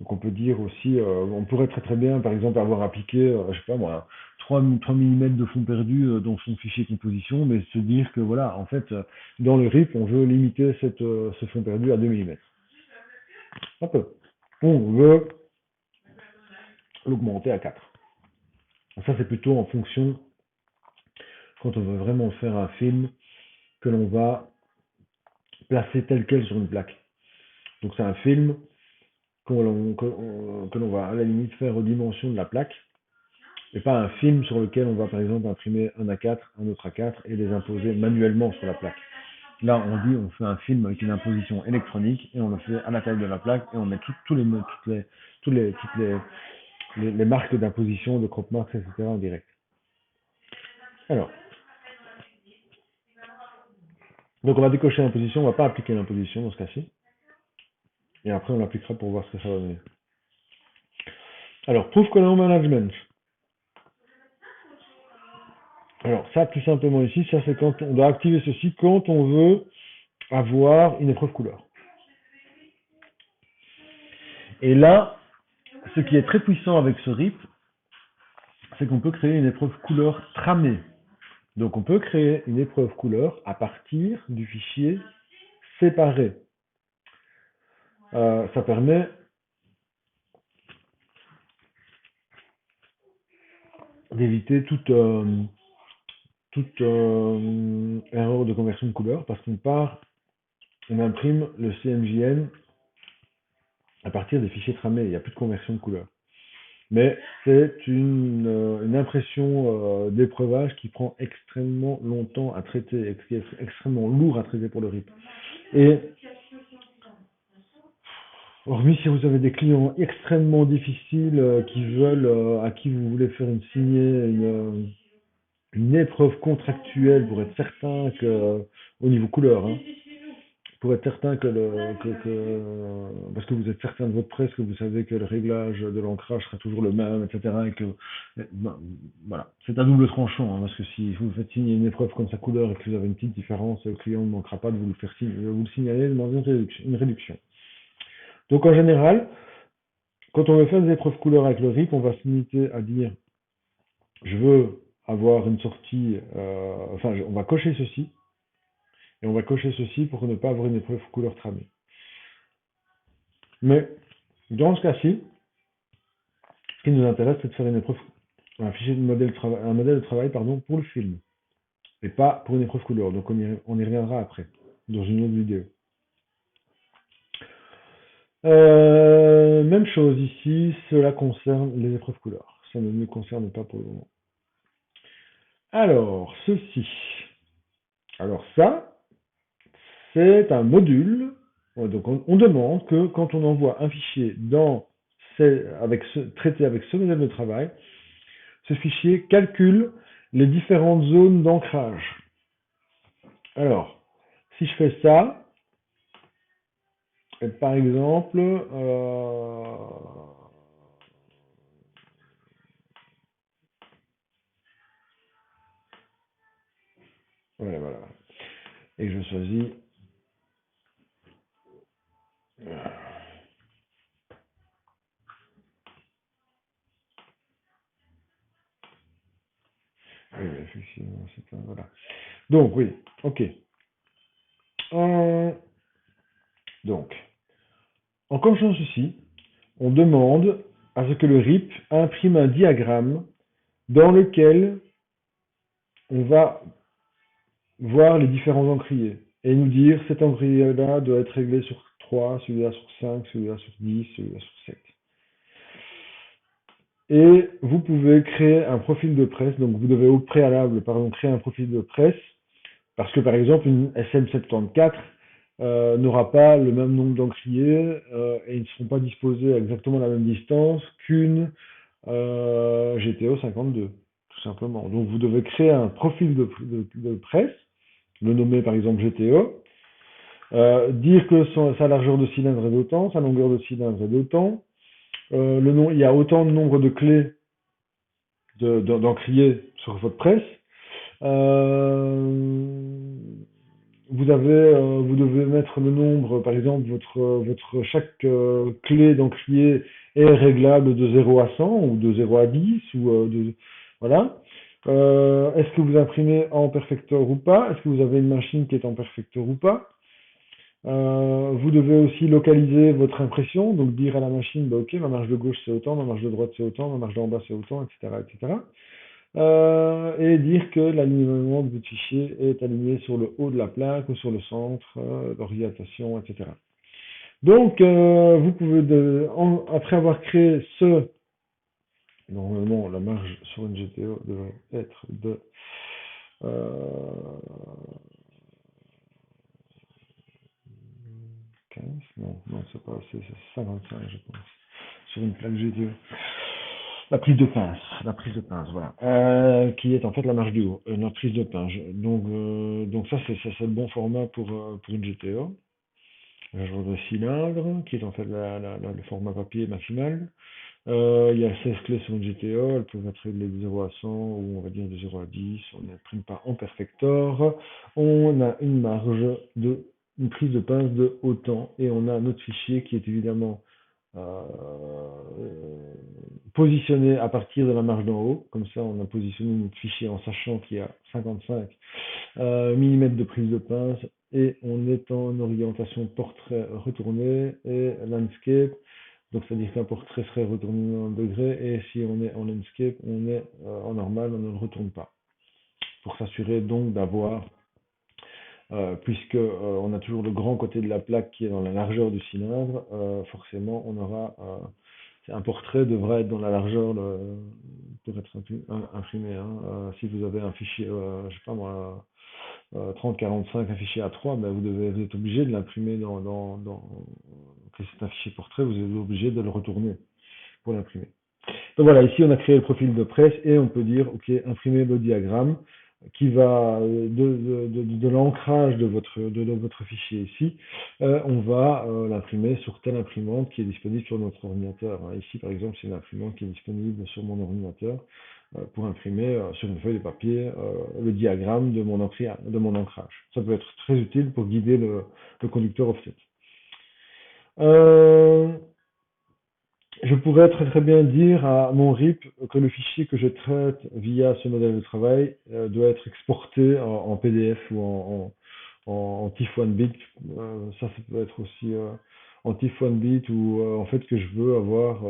Donc on peut dire aussi, on pourrait très bien, par exemple, avoir appliqué, je sais pas moi, 3 mm de fond perdu dans son fichier composition, mais se dire que voilà, en fait, dans le RIP, on veut limiter ce fond perdu à 2 mm. Un peu. On veut l'augmenter à 4. Ça, c'est plutôt en fonction, quand on veut vraiment faire un film, que l'on va placer tel quel sur une plaque. Donc c'est un film que l'on va à la limite faire aux dimensions de la plaque, et pas un film sur lequel on va par exemple imprimer un A4, un autre A4 et les imposer manuellement sur la plaque. Là, on fait un film avec une imposition électronique et on le fait à la taille de la plaque et on met toutes les marques d'imposition, de crop marks, etc. en direct. Alors, donc on va décocher l'imposition, on ne va pas appliquer l'imposition dans ce cas-ci. Et après, on l'appliquera pour voir ce que ça va donner. Alors, Proof Color Management. Alors, ça, tout simplement ici, ça c'est quand on doit activer ceci quand on veut avoir une épreuve couleur. Et là, ce qui est très puissant avec ce RIP, c'est qu'on peut créer une épreuve couleur tramée. Donc, on peut créer une épreuve couleur à partir du fichier séparé. Ça permet d'éviter toute erreur de conversion de couleur parce on imprime le CMJN à partir des fichiers tramés. Il n'y a plus de conversion de couleur. Mais c'est une impression d'épreuvage qui prend extrêmement longtemps à traiter, qui est extrêmement lourd à traiter pour le RIP. Et Hormis si vous avez des clients extrêmement difficiles qui veulent, à qui vous voulez faire une épreuve contractuelle pour être certain que, au niveau couleur, hein, pour être certain parce que vous êtes certain de votre presse, que vous savez que le réglage de l'ancrage sera toujours le même, etc. Et que, ben, voilà, c'est à double tranchant, hein, parce que si vous faites signer une épreuve comme sa couleur et que vous avez une petite différence, le client ne manquera pas de vous le faire vous le signaler, demander une réduction. Donc en général, quand on veut faire des épreuves couleur avec le RIP, on va se limiter à dire je veux avoir une sortie, on va cocher ceci, et on va cocher ceci pour ne pas avoir une épreuve couleur tramée. Mais dans ce cas-ci, ce qui nous intéresse, c'est de faire une épreuve, un fichier de un modèle de travail pardon, pour le film, et pas pour une épreuve couleur. Donc on y reviendra après, dans une autre vidéo. Même chose ici, cela concerne les épreuves couleur. Ça ne nous concerne pas pour le moment. Alors, ceci. Alors ça, c'est un module. Donc on demande que quand on envoie un fichier traité avec ce modèle de travail, ce fichier calcule les différentes zones d'ancrage. Alors, si je fais ça, par exemple, voilà, et que je choisis oui, effectivement, voilà. Donc, oui, ok. Donc, en cochant ceci, on demande à ce que le RIP imprime un diagramme dans lequel on va voir les différents encriers et nous dire cet encrier-là doit être réglé sur 3, celui-là sur 5, celui-là sur 10, celui-là sur 7. Et vous pouvez créer un profil de presse, donc vous devez au préalable, pardon, créer un profil de presse, parce que par exemple une SM74 n'aura pas le même nombre d'encriers et ils ne seront pas disposés à exactement la même distance qu'une GTO 52, tout simplement. Donc vous devez créer un profil de presse, le nommer par exemple GTO, dire que sa largeur de cylindre est d'autant, sa longueur de cylindre est d'autant, il y a autant de nombre de clés d'encriers sur votre presse. Vous devez mettre le nombre, par exemple, chaque clé d'encrier est réglable de 0 à 100 ou de 0 à 10 voilà. Est-ce que vous imprimez en perfector ou pas? Est-ce que vous avez une machine qui est en perfector ou pas? Vous devez aussi localiser votre impression, donc dire à la machine, bah, ok, ma marge de gauche c'est autant, ma marge de droite c'est autant, ma marge d'en bas c'est autant, etc., etc. Et dire que l'alignement de votre fichier est aligné sur le haut de la plaque ou sur le centre d'orientation, etc. Donc, vous pouvez, après avoir créé normalement, la marge sur une GTO devrait être de 15, non, c'est pas assez, c'est 55, je pense, sur une plaque GTO. La prise de pince, voilà, qui est en fait la marge du haut, la prise de pince. Donc ça, c'est le bon format pour une GTO. La genre de cylindre, qui est en fait le format papier maximal. Il y a 16 clés sur une GTO, elles peuvent être réglées de 0 à 100 ou on va dire de 0 à 10. On n'imprime pas en perfector. On a une prise de pince de autant et on a notre fichier qui est évidemment euh, positionné à partir de la marge d'en haut. Comme ça, on a positionné notre fichier en sachant qu'il y a 55 mm de prise de pince et on est en orientation portrait retourné et landscape. Donc, c'est-à-dire qu'un portrait serait retourné 90 degrés et si on est en landscape, on est en normal, on ne le retourne pas. Pour s'assurer donc d'avoir, puisque on a toujours le grand côté de la plaque qui est dans la largeur du cylindre, forcément, on aura un portrait devrait être dans la largeur pour être imprimé. Hein. Si vous avez un fichier, je sais pas moi, 30-45, un fichier A3, ben vous êtes obligé de l'imprimer que c'est un fichier portrait, vous êtes obligé de le retourner pour l'imprimer. Donc voilà, ici on a créé le profil de presse et on peut dire, ok, imprimer le diagramme qui va de l'ancrage de votre fichier ici, on va l'imprimer sur telle imprimante qui est disponible sur notre ordinateur. Ici par exemple, c'est une imprimante qui est disponible sur mon ordinateur pour imprimer sur une feuille de papier le diagramme de mon ancrage. Ça peut être très utile pour guider le conducteur offset. Je pourrais très très bien dire à mon RIP que le fichier que je traite via ce modèle de travail doit être exporté en PDF ou en TIFF1-bit. Ça peut être aussi en TIFF1-bit ou en fait que je veux avoir,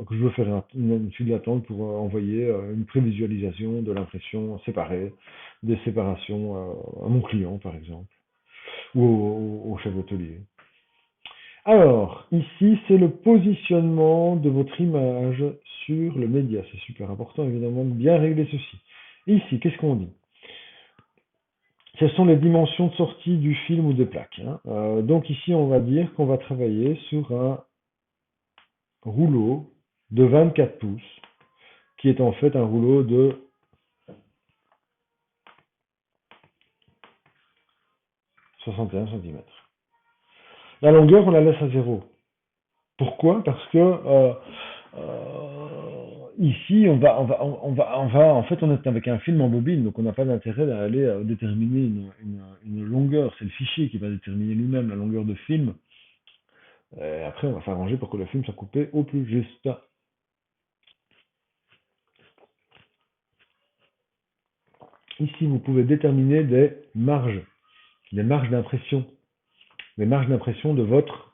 que je veux faire une file d'attente pour envoyer une prévisualisation de l'impression séparée, des séparations à mon client par exemple, ou au chef d'atelier. Alors, ici, c'est le positionnement de votre image sur le média. C'est super important, évidemment, de bien régler ceci. Ici, qu'est-ce qu'on dit? Ce sont les dimensions de sortie du film ou des plaques. Donc ici, on va dire qu'on va travailler sur un rouleau de 24 pouces, qui est en fait un rouleau de 61 cm. La longueur, on la laisse à 0. Pourquoi? Parce que ici, en fait, on est avec un film en bobine, donc on n'a pas d'intérêt à aller déterminer une longueur. C'est le fichier qui va déterminer lui-même la longueur de film. Et après, on va s'arranger pour que le film soit coupé au plus juste. Ici, vous pouvez déterminer des marges d'impression, les marges d'impression de votre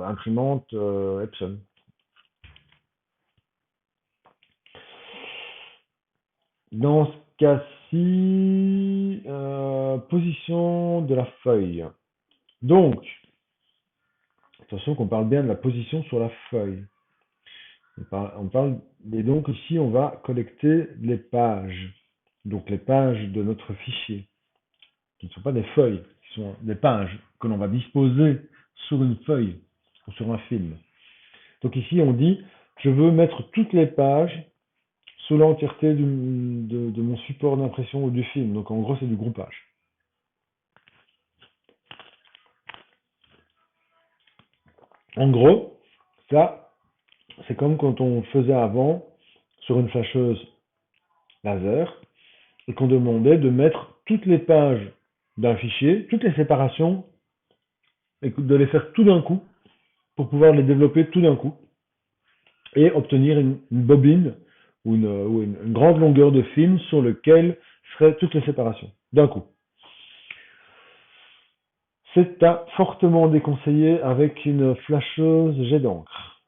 imprimante Epson. Dans ce cas-ci, position de la feuille. Donc, attention qu'on parle bien de la position sur la feuille. Et donc ici, on va collecter les pages. Donc les pages de notre fichier, qui ne sont pas des feuilles, qui sont des pages que l'on va disposer sur une feuille ou sur un film. Donc ici, on dit, je veux mettre toutes les pages sous l'entièreté de mon support d'impression ou du film. Donc en gros, c'est du groupage. En gros, ça, c'est comme quand on faisait avant sur une flasheuse laser et qu'on demandait de mettre toutes les pages d'un fichier, toutes les séparations, et de les faire tout d'un coup pour pouvoir les développer tout d'un coup et obtenir une bobine ou une grande longueur de film sur lequel seraient toutes les séparations d'un coup. C'est à fortement déconseiller avec une flasheuse jet d'encre.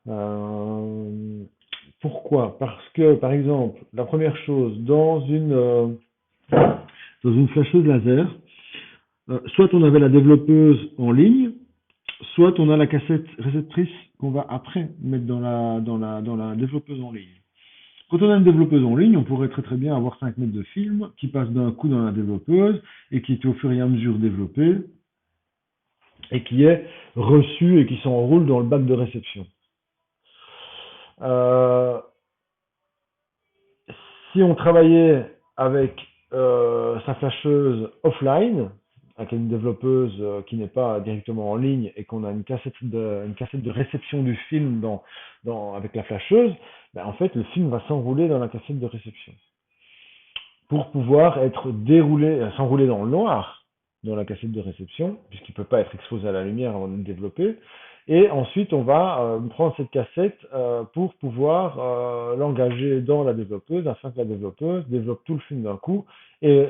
Pourquoi? Parce que, par exemple, la première chose, dans une flasheuse laser, soit on avait la développeuse en ligne, soit on a la cassette réceptrice qu'on va après mettre dans la développeuse en ligne. Quand on a une développeuse en ligne, on pourrait très très bien avoir 5 mètres de film qui passe d'un coup dans la développeuse et qui est au fur et à mesure développé et qui est reçu et qui s'enroule dans le bac de réception. Si on travaillait avec sa flasheuse offline, avec une développeuse qui n'est pas directement en ligne et qu'on a une cassette de réception du film avec la flasheuse, ben en fait le film va s'enrouler dans la cassette de réception pour pouvoir être s'enrouler dans le noir dans la cassette de réception, puisqu'il ne peut pas être exposé à la lumière avant d'être développé. Et ensuite, on va prendre cette cassette pour pouvoir l'engager dans la développeuse, afin que la développeuse développe tout le film d'un coup et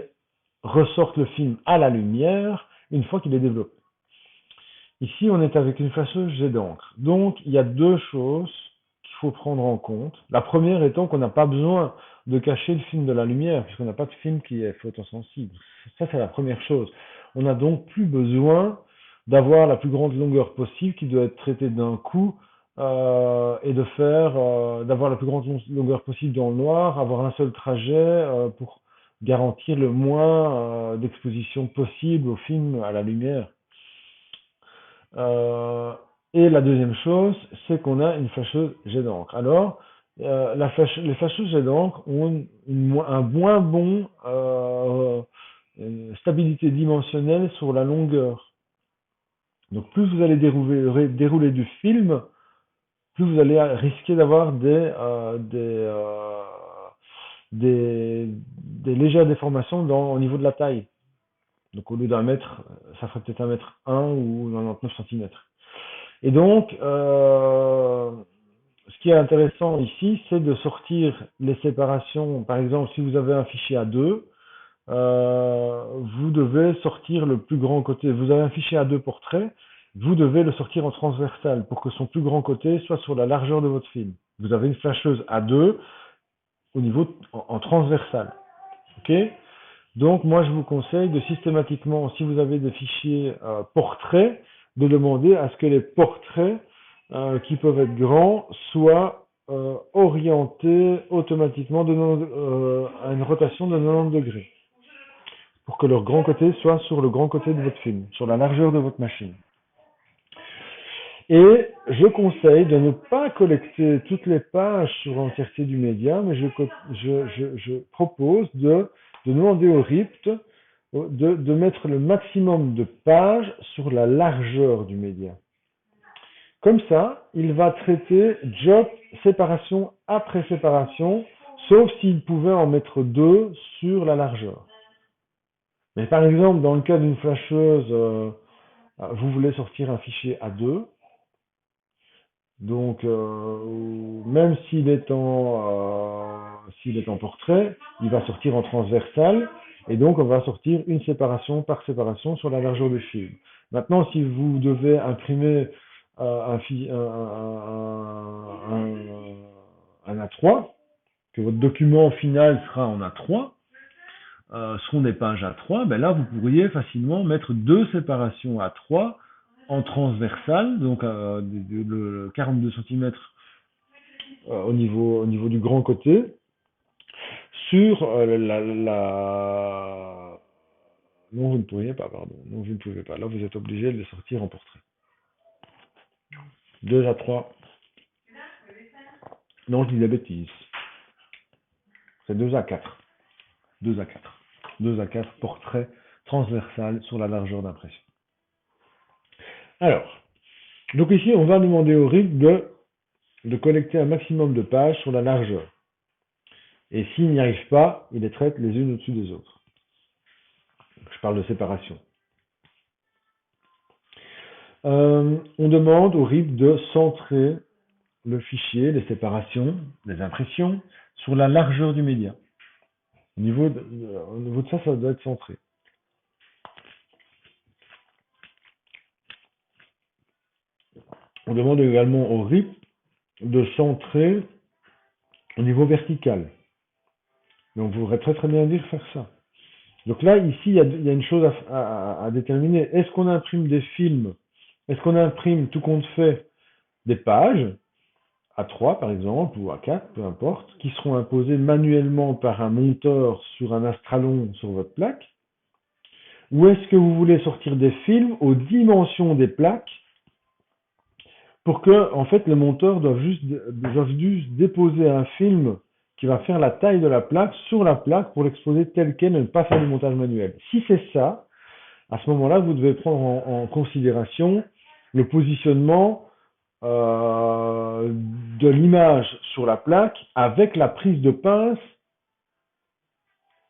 ressorte le film à la lumière une fois qu'il est développé. Ici, on est avec une flasheuse jet d'encre. Donc, il y a deux choses qu'il faut prendre en compte. La première étant qu'on n'a pas besoin de cacher le film de la lumière, puisqu'on n'a pas de film qui est photosensible. Ça, c'est la première chose. On n'a donc plus besoin d'avoir la plus grande longueur possible qui doit être traitée d'un coup et d'avoir la plus grande longueur possible dans le noir, avoir un seul trajet pour garantir le moins d'exposition possible au film à la lumière. Et la deuxième chose, c'est qu'on a une fâcheuse jet d'encre. Alors, les fâcheuses jets d'encre ont un moins bon stabilité dimensionnelle sur la longueur. Donc, plus vous allez dérouler du film, plus vous allez risquer d'avoir des légères déformations au niveau de la taille. Donc au lieu d'un mètre, ça ferait peut-être 1 m ou 99 cm. Et donc, ce qui est intéressant ici, c'est de sortir les séparations. Par exemple, si vous avez un fichier A2, vous devez sortir le plus grand côté. Vous avez un fichier A2 portrait, vous devez le sortir en transversal pour que son plus grand côté soit sur la largeur de votre film. Vous avez une flasheuse A2 au niveau en transversal. Ok? Donc, moi, je vous conseille de systématiquement, si vous avez des fichiers portraits, de demander à ce que les portraits qui peuvent être grands soient orientés automatiquement à une rotation de 90 degrés pour que leur grand côté soit sur le grand côté de votre film, sur la largeur de votre machine. Et je conseille de ne pas collecter toutes les pages sur l'entièreté du média, mais je propose de demander au RIPT de mettre le maximum de pages sur la largeur du média. Comme ça, il va traiter job séparation après séparation, sauf s'il pouvait en mettre 2 sur la largeur. Mais par exemple, dans le cas d'une flasheuse, vous voulez sortir un fichier A2, donc même s'il est en portrait, il va sortir en transversal, et donc on va sortir une séparation par séparation sur la largeur du film. Maintenant, si vous devez imprimer un A3, que votre document final sera en A3, seront des pages A3, ben là vous pourriez facilement mettre 2 séparations A3 en transversal, donc de 42 cm au niveau du grand côté, sur Non, vous ne pourriez pas, pardon. Non, vous ne pouvez pas. Là, vous êtes obligé de les sortir en portrait. 2 A3. Non, je dis des bêtises. C'est 2 A4. 2 A4. 2 A4 portrait transversal sur la largeur d'impression. Alors, donc ici, on va demander au RIP de collecter un maximum de pages sur la largeur. Et s'il n'y arrive pas, il les traite les unes au-dessus des autres. Je parle de séparation. On demande au RIP de centrer le fichier, les séparations, les impressions, sur la largeur du média. Au niveau de ça, ça doit être centré. On demande également au RIP de centrer au niveau vertical. Donc, vous pourrez très bien dire faire ça. Donc là, ici, il y a une chose à déterminer. Est-ce qu'on imprime des films? Est-ce qu'on imprime tout compte fait des pages, A3 par exemple, ou A4, peu importe, qui seront imposées manuellement par un monteur sur un astralon sur votre plaque? Ou est-ce que vous voulez sortir des films aux dimensions des plaques pour que, en fait, le monteur doive juste déposer un film qui va faire la taille de la plaque sur la plaque pour l'exposer tel quel et ne pas faire du montage manuel. Si c'est ça, à ce moment-là, vous devez prendre en considération le positionnement de l'image sur la plaque avec la prise de pince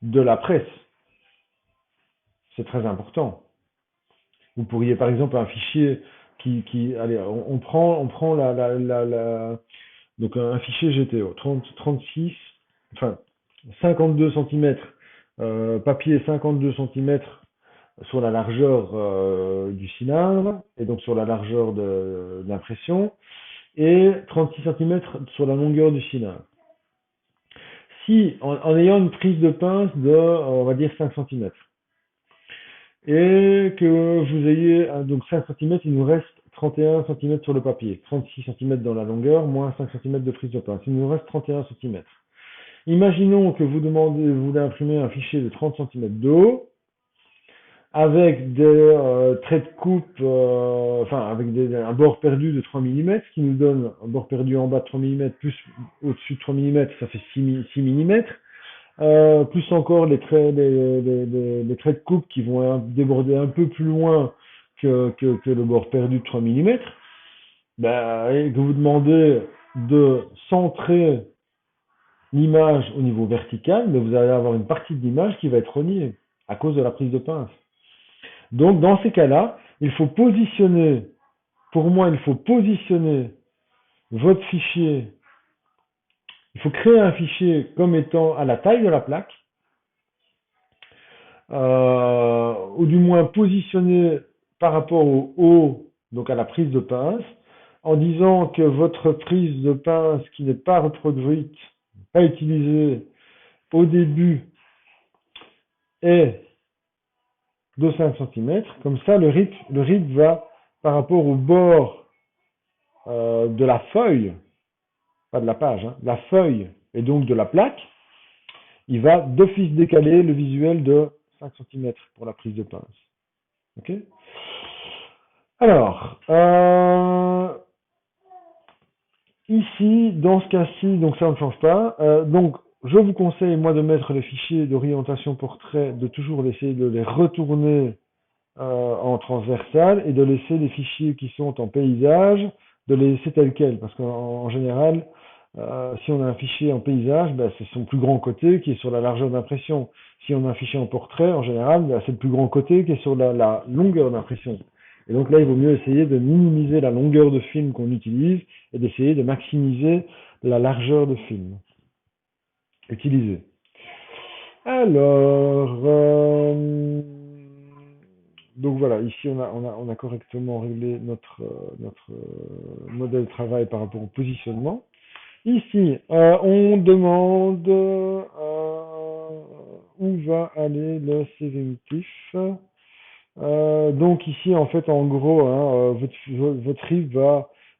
de la presse. C'est très important. Vous pourriez, par exemple, un fichier allez, on prend donc un fichier GTO, 36, enfin 52 cm, papier 52 cm sur la largeur du cylindre, et donc sur la largeur d'impression, et 36 cm sur la longueur du cylindre. Si, en ayant une prise de pince de, on va dire, 5 cm, et que vous ayez donc 5 cm, il nous reste 31 cm sur le papier, 36 cm dans la longueur, moins 5 cm de prise de pince, il nous reste 31 cm. Imaginons que vous voulez imprimer un fichier de 30 cm de haut, avec des traits de coupe, enfin avec un bord perdu de 3 mm, ce qui nous donne un bord perdu en bas de 3 mm, plus au-dessus de 3 mm, ça fait 6 mm, plus encore les traits de coupe qui vont déborder un peu plus loin que le bord perdu de 3 mm, et que vous demandez de centrer l'image au niveau vertical, mais vous allez avoir une partie de l'image qui va être reniée à cause de la prise de pince. Donc, dans ces cas-là, il faut positionner, pour moi, il faut positionner votre fichier, il faut créer un fichier comme étant à la taille de la plaque, ou du moins positionner par rapport au haut, donc à la prise de pince, en disant que votre prise de pince qui n'est pas reproduite, pas utilisée au début, est de 5 cm. Comme ça, le RIP va par rapport au bord de la feuille, pas de la page, hein, la feuille et donc de la plaque, il va d'office décaler le visuel de 5 cm pour la prise de pince. Ok. Alors, ici, dans ce cas-ci, donc ça ne change pas. Donc, je vous conseille, moi, de mettre les fichiers d'orientation portrait, de toujours essayer de les retourner en transversal et de laisser les fichiers qui sont en paysage, de les laisser tels quels. Parce qu'en général, si on a un fichier en paysage, c'est son plus grand côté qui est sur la largeur d'impression. Si on a un fichier en portrait, en général, c'est le plus grand côté qui est sur la longueur d'impression. Et donc là, il vaut mieux essayer de minimiser la longueur de film qu'on utilise et d'essayer de maximiser la largeur de film utilisée. Alors, donc voilà, ici on a correctement réglé notre modèle de travail par rapport au positionnement. Ici, on demande où va aller le sélectif. Donc ici, en fait, en gros, hein, votre RIP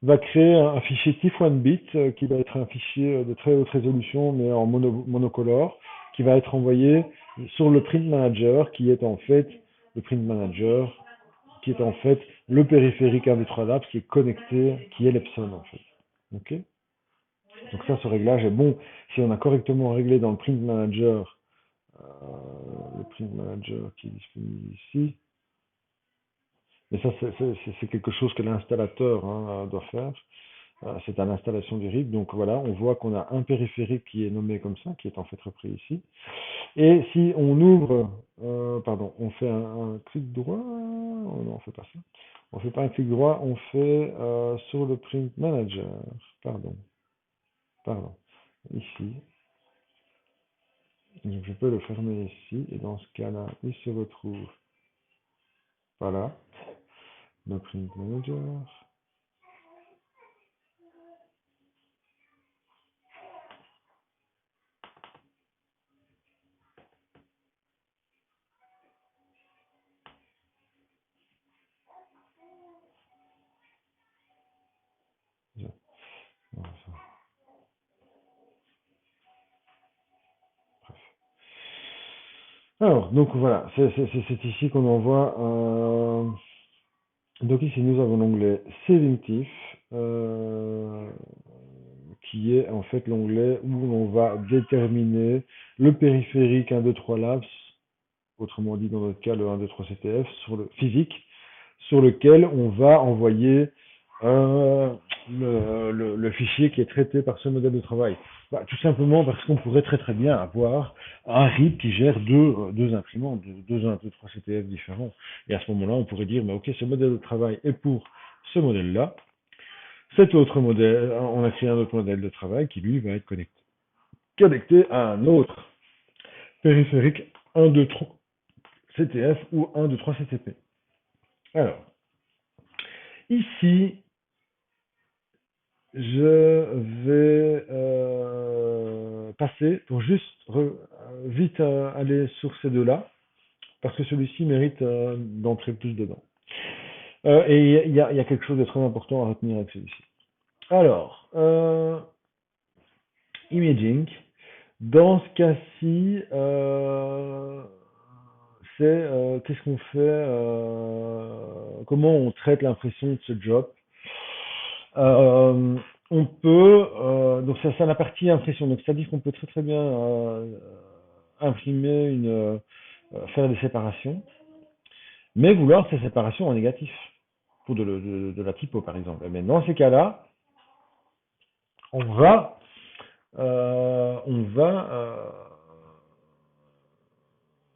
va créer un fichier TIFF1-bit qui va être un fichier de très haute résolution, mais en monocolore, qui va être envoyé sur le print manager, qui est en fait le print manager, qui est en fait le périphérique 1 des 3 labs qui est connecté, qui est l'Epson en fait. Ok. Donc ça, ce réglage est bon si on a correctement réglé dans le print manager, le print manager qui est disponible ici. Mais ça, c'est quelque chose que l'installateur doit faire. C'est à l'installation du RIP. Donc voilà, on voit qu'on a un périphérique qui est nommé comme ça, qui est en fait repris ici. Et si on ouvre, pardon, on fait un clic droit, oh non, on fait pas ça. On fait pas un clic droit, on fait sur le print manager. Pardon, ici. Donc je peux le fermer ici, et dans ce cas-là, il se retrouve, voilà, le print manager. Alors, donc voilà, c'est ici qu'on envoie. Donc ici, nous avons l'onglet Selectif, qui est en fait l'onglet où on va déterminer le périphérique 1, 2, 3 labs, autrement dit dans notre cas le 1, 2, 3 CTF, sur le physique, sur lequel on va envoyer le fichier qui est traité par ce modèle de travail. Tout simplement parce qu'on pourrait très très bien avoir un RIP qui gère deux imprimantes, deux 1, 2, 3 CTF différents. Et à ce moment-là, on pourrait dire, mais ok, ce modèle de travail est pour ce modèle-là. Cet autre modèle, on a créé un autre modèle de travail qui lui va être connecté à un autre périphérique 1, 2, 3 CTF ou 1, 2, 3 CTP. Alors, ici, je vais passer pour juste vite aller sur ces deux-là, parce que celui-ci mérite d'entrer plus dedans. Et il y a quelque chose de très important à retenir avec celui-ci. Alors, imaging. Dans ce cas-ci, c'est qu'est-ce qu'on fait, comment on traite l'impression de ce job. Euh, on peut, donc ça c'est la partie impression, donc c'est-à-dire qu'on peut très très bien imprimer faire des séparations, mais vouloir ces séparations en négatif, pour de la typo par exemple. Mais dans ces cas-là, on va, on va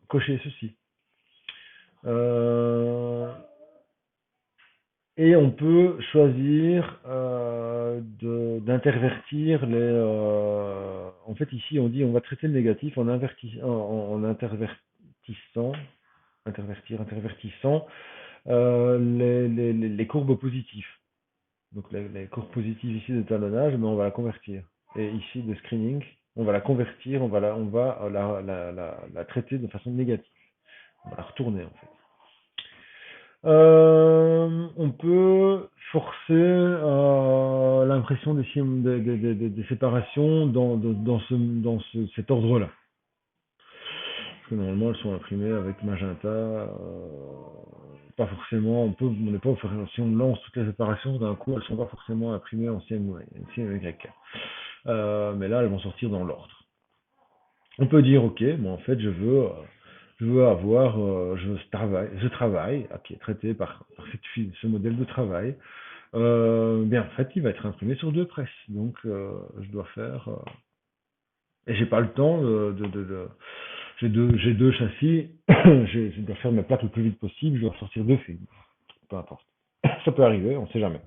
cocher ceci. Euh, et on peut choisir d'intervertir les. En fait, ici, on dit on va traiter le négatif en intervertissant les courbes positives. Donc les courbes positives ici de talonnage, mais on va la convertir. Et ici de screening, on va la convertir, on va la traiter de façon négative. On va la retourner en fait. On peut forcer l'impression des séparations cet ordre-là. Parce que normalement, elles sont imprimées avec magenta. Pas forcément, on n'est pas, si on lance toutes les séparations d'un coup, elles ne sont pas forcément imprimées en CMYK. Mais là, elles vont sortir dans l'ordre. On peut dire, ok, bon, en fait, je veux avoir, ce travail qui est traité par ce modèle de travail. Bien, en fait, il va être imprimé sur deux presses. Donc, je dois faire, et j'ai pas le temps j'ai deux châssis, je dois faire mes plaques le plus vite possible, je dois sortir deux films. Peu importe. Ça peut arriver, on sait jamais.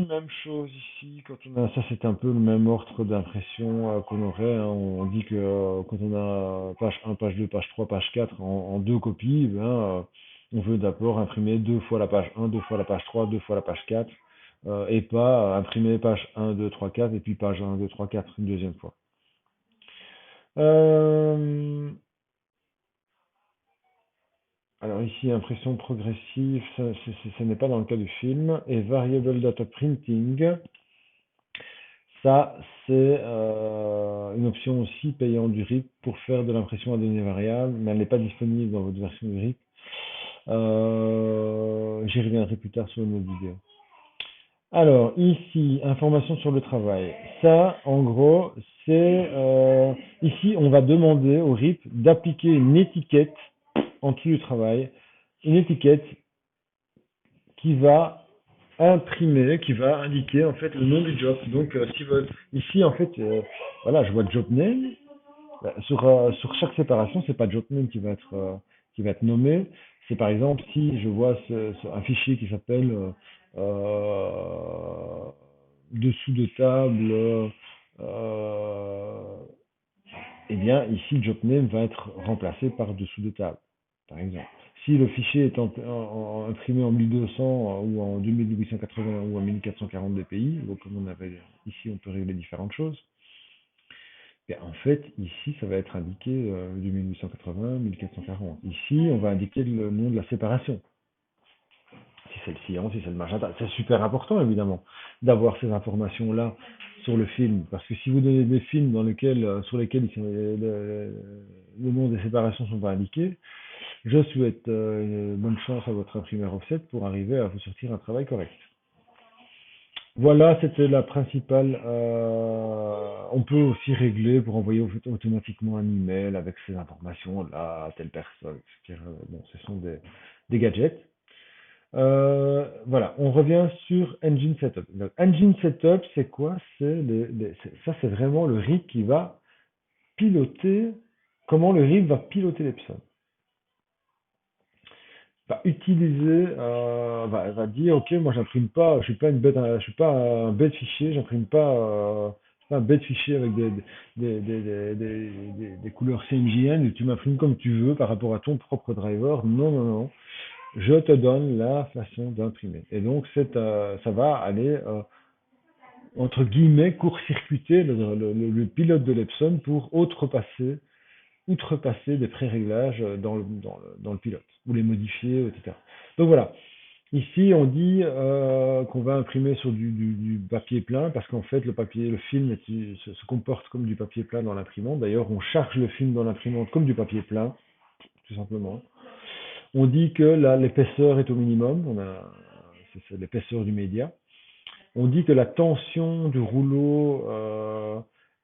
Même chose ici, quand on a, ça c'est un peu le même ordre d'impression qu'on aurait, hein. On dit que quand on a page 1, page 2, page 3, page 4 en deux copies, ben, on veut d'abord imprimer deux fois la page 1, deux fois la page 3, deux fois la page 4, et pas imprimer page 1, 2, 3, 4, et puis page 1, 2, 3, 4 une deuxième fois. Euh, alors ici, impression progressive, ce n'est pas dans le cas du film. Et variable data printing, ça c'est une option aussi payante du RIP pour faire de l'impression à données variables, mais elle n'est pas disponible dans votre version du RIP. J'y reviendrai plus tard sur une autre vidéo. Alors ici, information sur le travail. Ça, en gros, c'est ici on va demander au RIP d'appliquer une étiquette en dessous du travail, une étiquette qui va imprimer, qui va indiquer en fait le nom du job. Donc ici en fait, voilà, je vois job name. Sur chaque séparation, c'est pas job name qui va être nommé. C'est par exemple si je vois un fichier qui s'appelle dessous de table, euh, eh bien ici job name va être remplacé par dessous de table, par exemple. Si le fichier est imprimé en 1200 ou en 2880 ou en 1440 dpi, donc comme on avait ici, on peut régler différentes choses. Et en fait, ici, ça va être indiqué du 1880, 1440. Ici, on va indiquer le nom de la séparation. Si c'est le sillon, si c'est le magenta. C'est super important, évidemment, d'avoir ces informations-là sur le film. Parce que si vous donnez des films sur lesquels le nom des séparations ne sont pas indiqués, je souhaite bonne chance à votre imprimeur offset pour arriver à vous sortir un travail correct. Voilà, c'était la principale. On peut aussi régler pour envoyer automatiquement un email avec ces informations-là à telle personne, etc. Bon, ce sont des gadgets. Voilà, on revient sur Engine Setup. Donc, Engine Setup, c'est quoi? Ça, c'est vraiment le RIP qui va piloter, comment le RIP va piloter l'Epson. Va utiliser, va dire, ok, moi j'imprime pas, je suis pas une bête, je suis pas un bête fichier, j'imprime pas, je suis pas un bête fichier avec des couleurs CMJN et tu m'imprimes comme tu veux par rapport à ton propre driver. Non, non, non. Je te donne la façon d'imprimer. Et donc, ça va aller, entre guillemets, court-circuiter le pilote de l'Epson pour outrepasser des pré-réglages dans le pilote, ou les modifier, etc. Donc voilà. Ici, on dit qu'on va imprimer sur du papier plein parce qu'en fait, le film se comporte comme du papier plein dans l'imprimante. D'ailleurs, on charge le film dans l'imprimante comme du papier plein, tout simplement. On dit que l'épaisseur est au minimum, c'est l'épaisseur du média. On dit que la tension du rouleau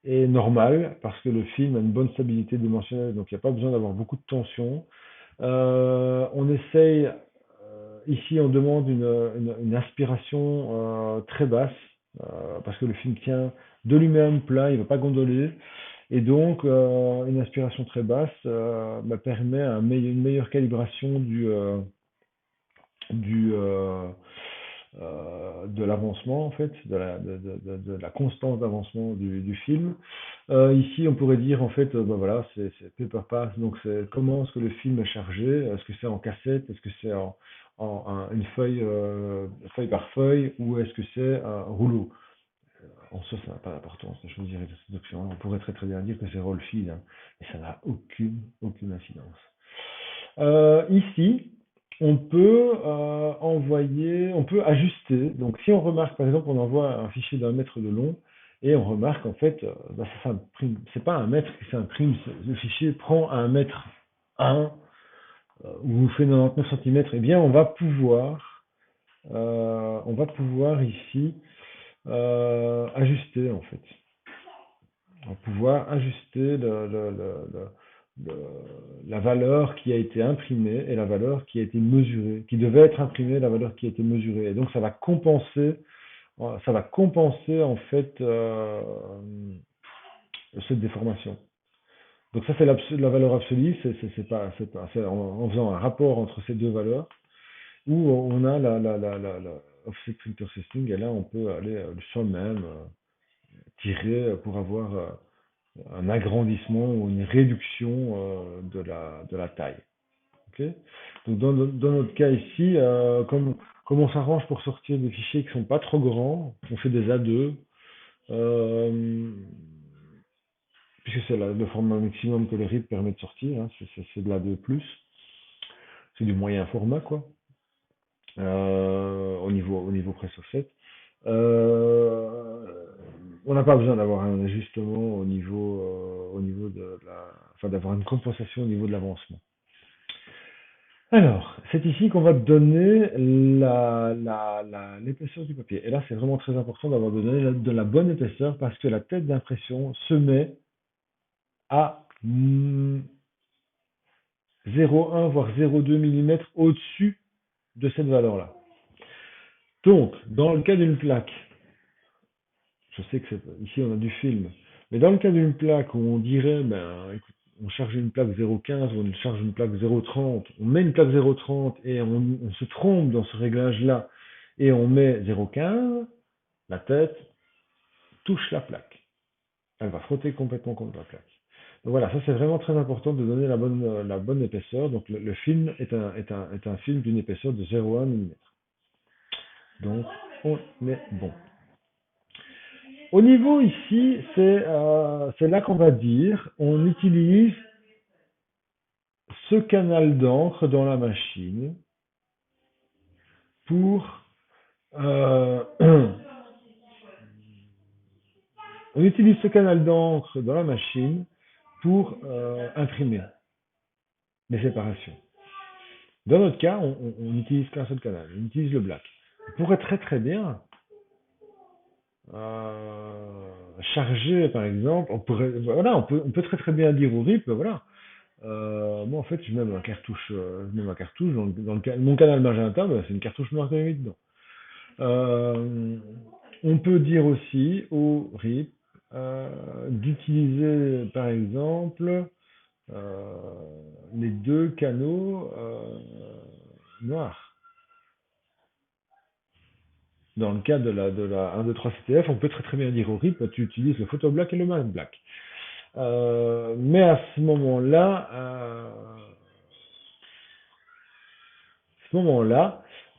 est normale parce que le film a une bonne stabilité dimensionnelle, donc il n'y a pas besoin d'avoir beaucoup de tension. On essaye, ici on demande une aspiration très basse parce que le film tient de lui-même plein, il ne va pas gondoler. Et donc, une aspiration très basse permet une meilleure calibration de l'avancement, en fait, de la constance d'avancement du film. Ici, on pourrait dire, en fait, voilà, c'est paper pass, donc c'est comment est-ce que le film est chargé, est-ce que c'est en cassette, est-ce que c'est une feuille, feuille par feuille, ou est-ce que c'est un rouleau. En soi, ça n'a pas d'importance de choisir cette option. On pourrait très très bien dire que c'est roll feed, hein, mais ça n'a aucune incidence. Ici, on peut ajuster. Donc, si on remarque, par exemple, on envoie un fichier d'un mètre de long et on remarque en fait, ça s'imprime. C'est pas un mètre qui s'imprime. Le fichier prend un mètre 1 ou fait 99 cm. Eh bien, on va pouvoir ici ajuster en fait. On va pouvoir ajuster la valeur qui a été imprimée et la valeur qui a été mesurée, qui devait être imprimée, la valeur qui a été mesurée. Et donc ça va compenser en fait cette déformation. Donc ça c'est la valeur absolue, c'est en faisant un rapport entre ces deux valeurs où on a la offset filter testing et là on peut aller soi-même tirer pour avoir un agrandissement ou une réduction de la taille. Ok. Donc dans notre cas ici, comme on s'arrange pour sortir des fichiers qui ne sont pas trop grands, on fait des A2, euh, puisque c'est le format maximum que le RIP permet de sortir, hein, c'est de l'A2+, c'est du moyen format quoi, au niveau press offset. Euh, on n'a pas besoin d'avoir un ajustement au niveau enfin d'avoir une compensation au niveau de l'avancement. Alors, c'est ici qu'on va donner l'épaisseur du papier. Et là, c'est vraiment très important d'avoir donné de la bonne épaisseur parce que la tête d'impression se met à 0,1 voire 0,2 mm au-dessus de cette valeur-là. Donc, dans le cas d'une plaque, je sais que ici on a du film, mais dans le cas d'une plaque où on dirait, ben, écoute, on charge une plaque 0,15 ou on charge une plaque 0,30, on met une plaque 0,30 et on se trompe dans ce réglage-là et on met 0,15, la tête touche la plaque. Elle va frotter complètement contre la plaque. Donc voilà, ça c'est vraiment très important de donner la bonne épaisseur. Donc le film est un film d'une épaisseur de 0,1 mm. Donc on est bon. Au niveau ici, c'est là qu'on va dire, on utilise ce canal d'encre dans la machine pour on utilise ce canal d'encre dans la machine pour imprimer les séparations. Dans notre cas, on n'utilise qu'un seul canal, on utilise le black. On pourrait très très bien charger, par exemple, on peut très très bien dire au RIP, voilà, moi en fait je mets ma cartouche, mon canal magenta, c'est une cartouche noire que j'ai mis dedans. On peut dire aussi au RIP d'utiliser par exemple euh, les deux canaux noirs. Dans le cas de la 1, 2, 3 CTF, on peut très très bien dire au RIP, tu utilises le photo black et le matte black. Mais à ce moment-là,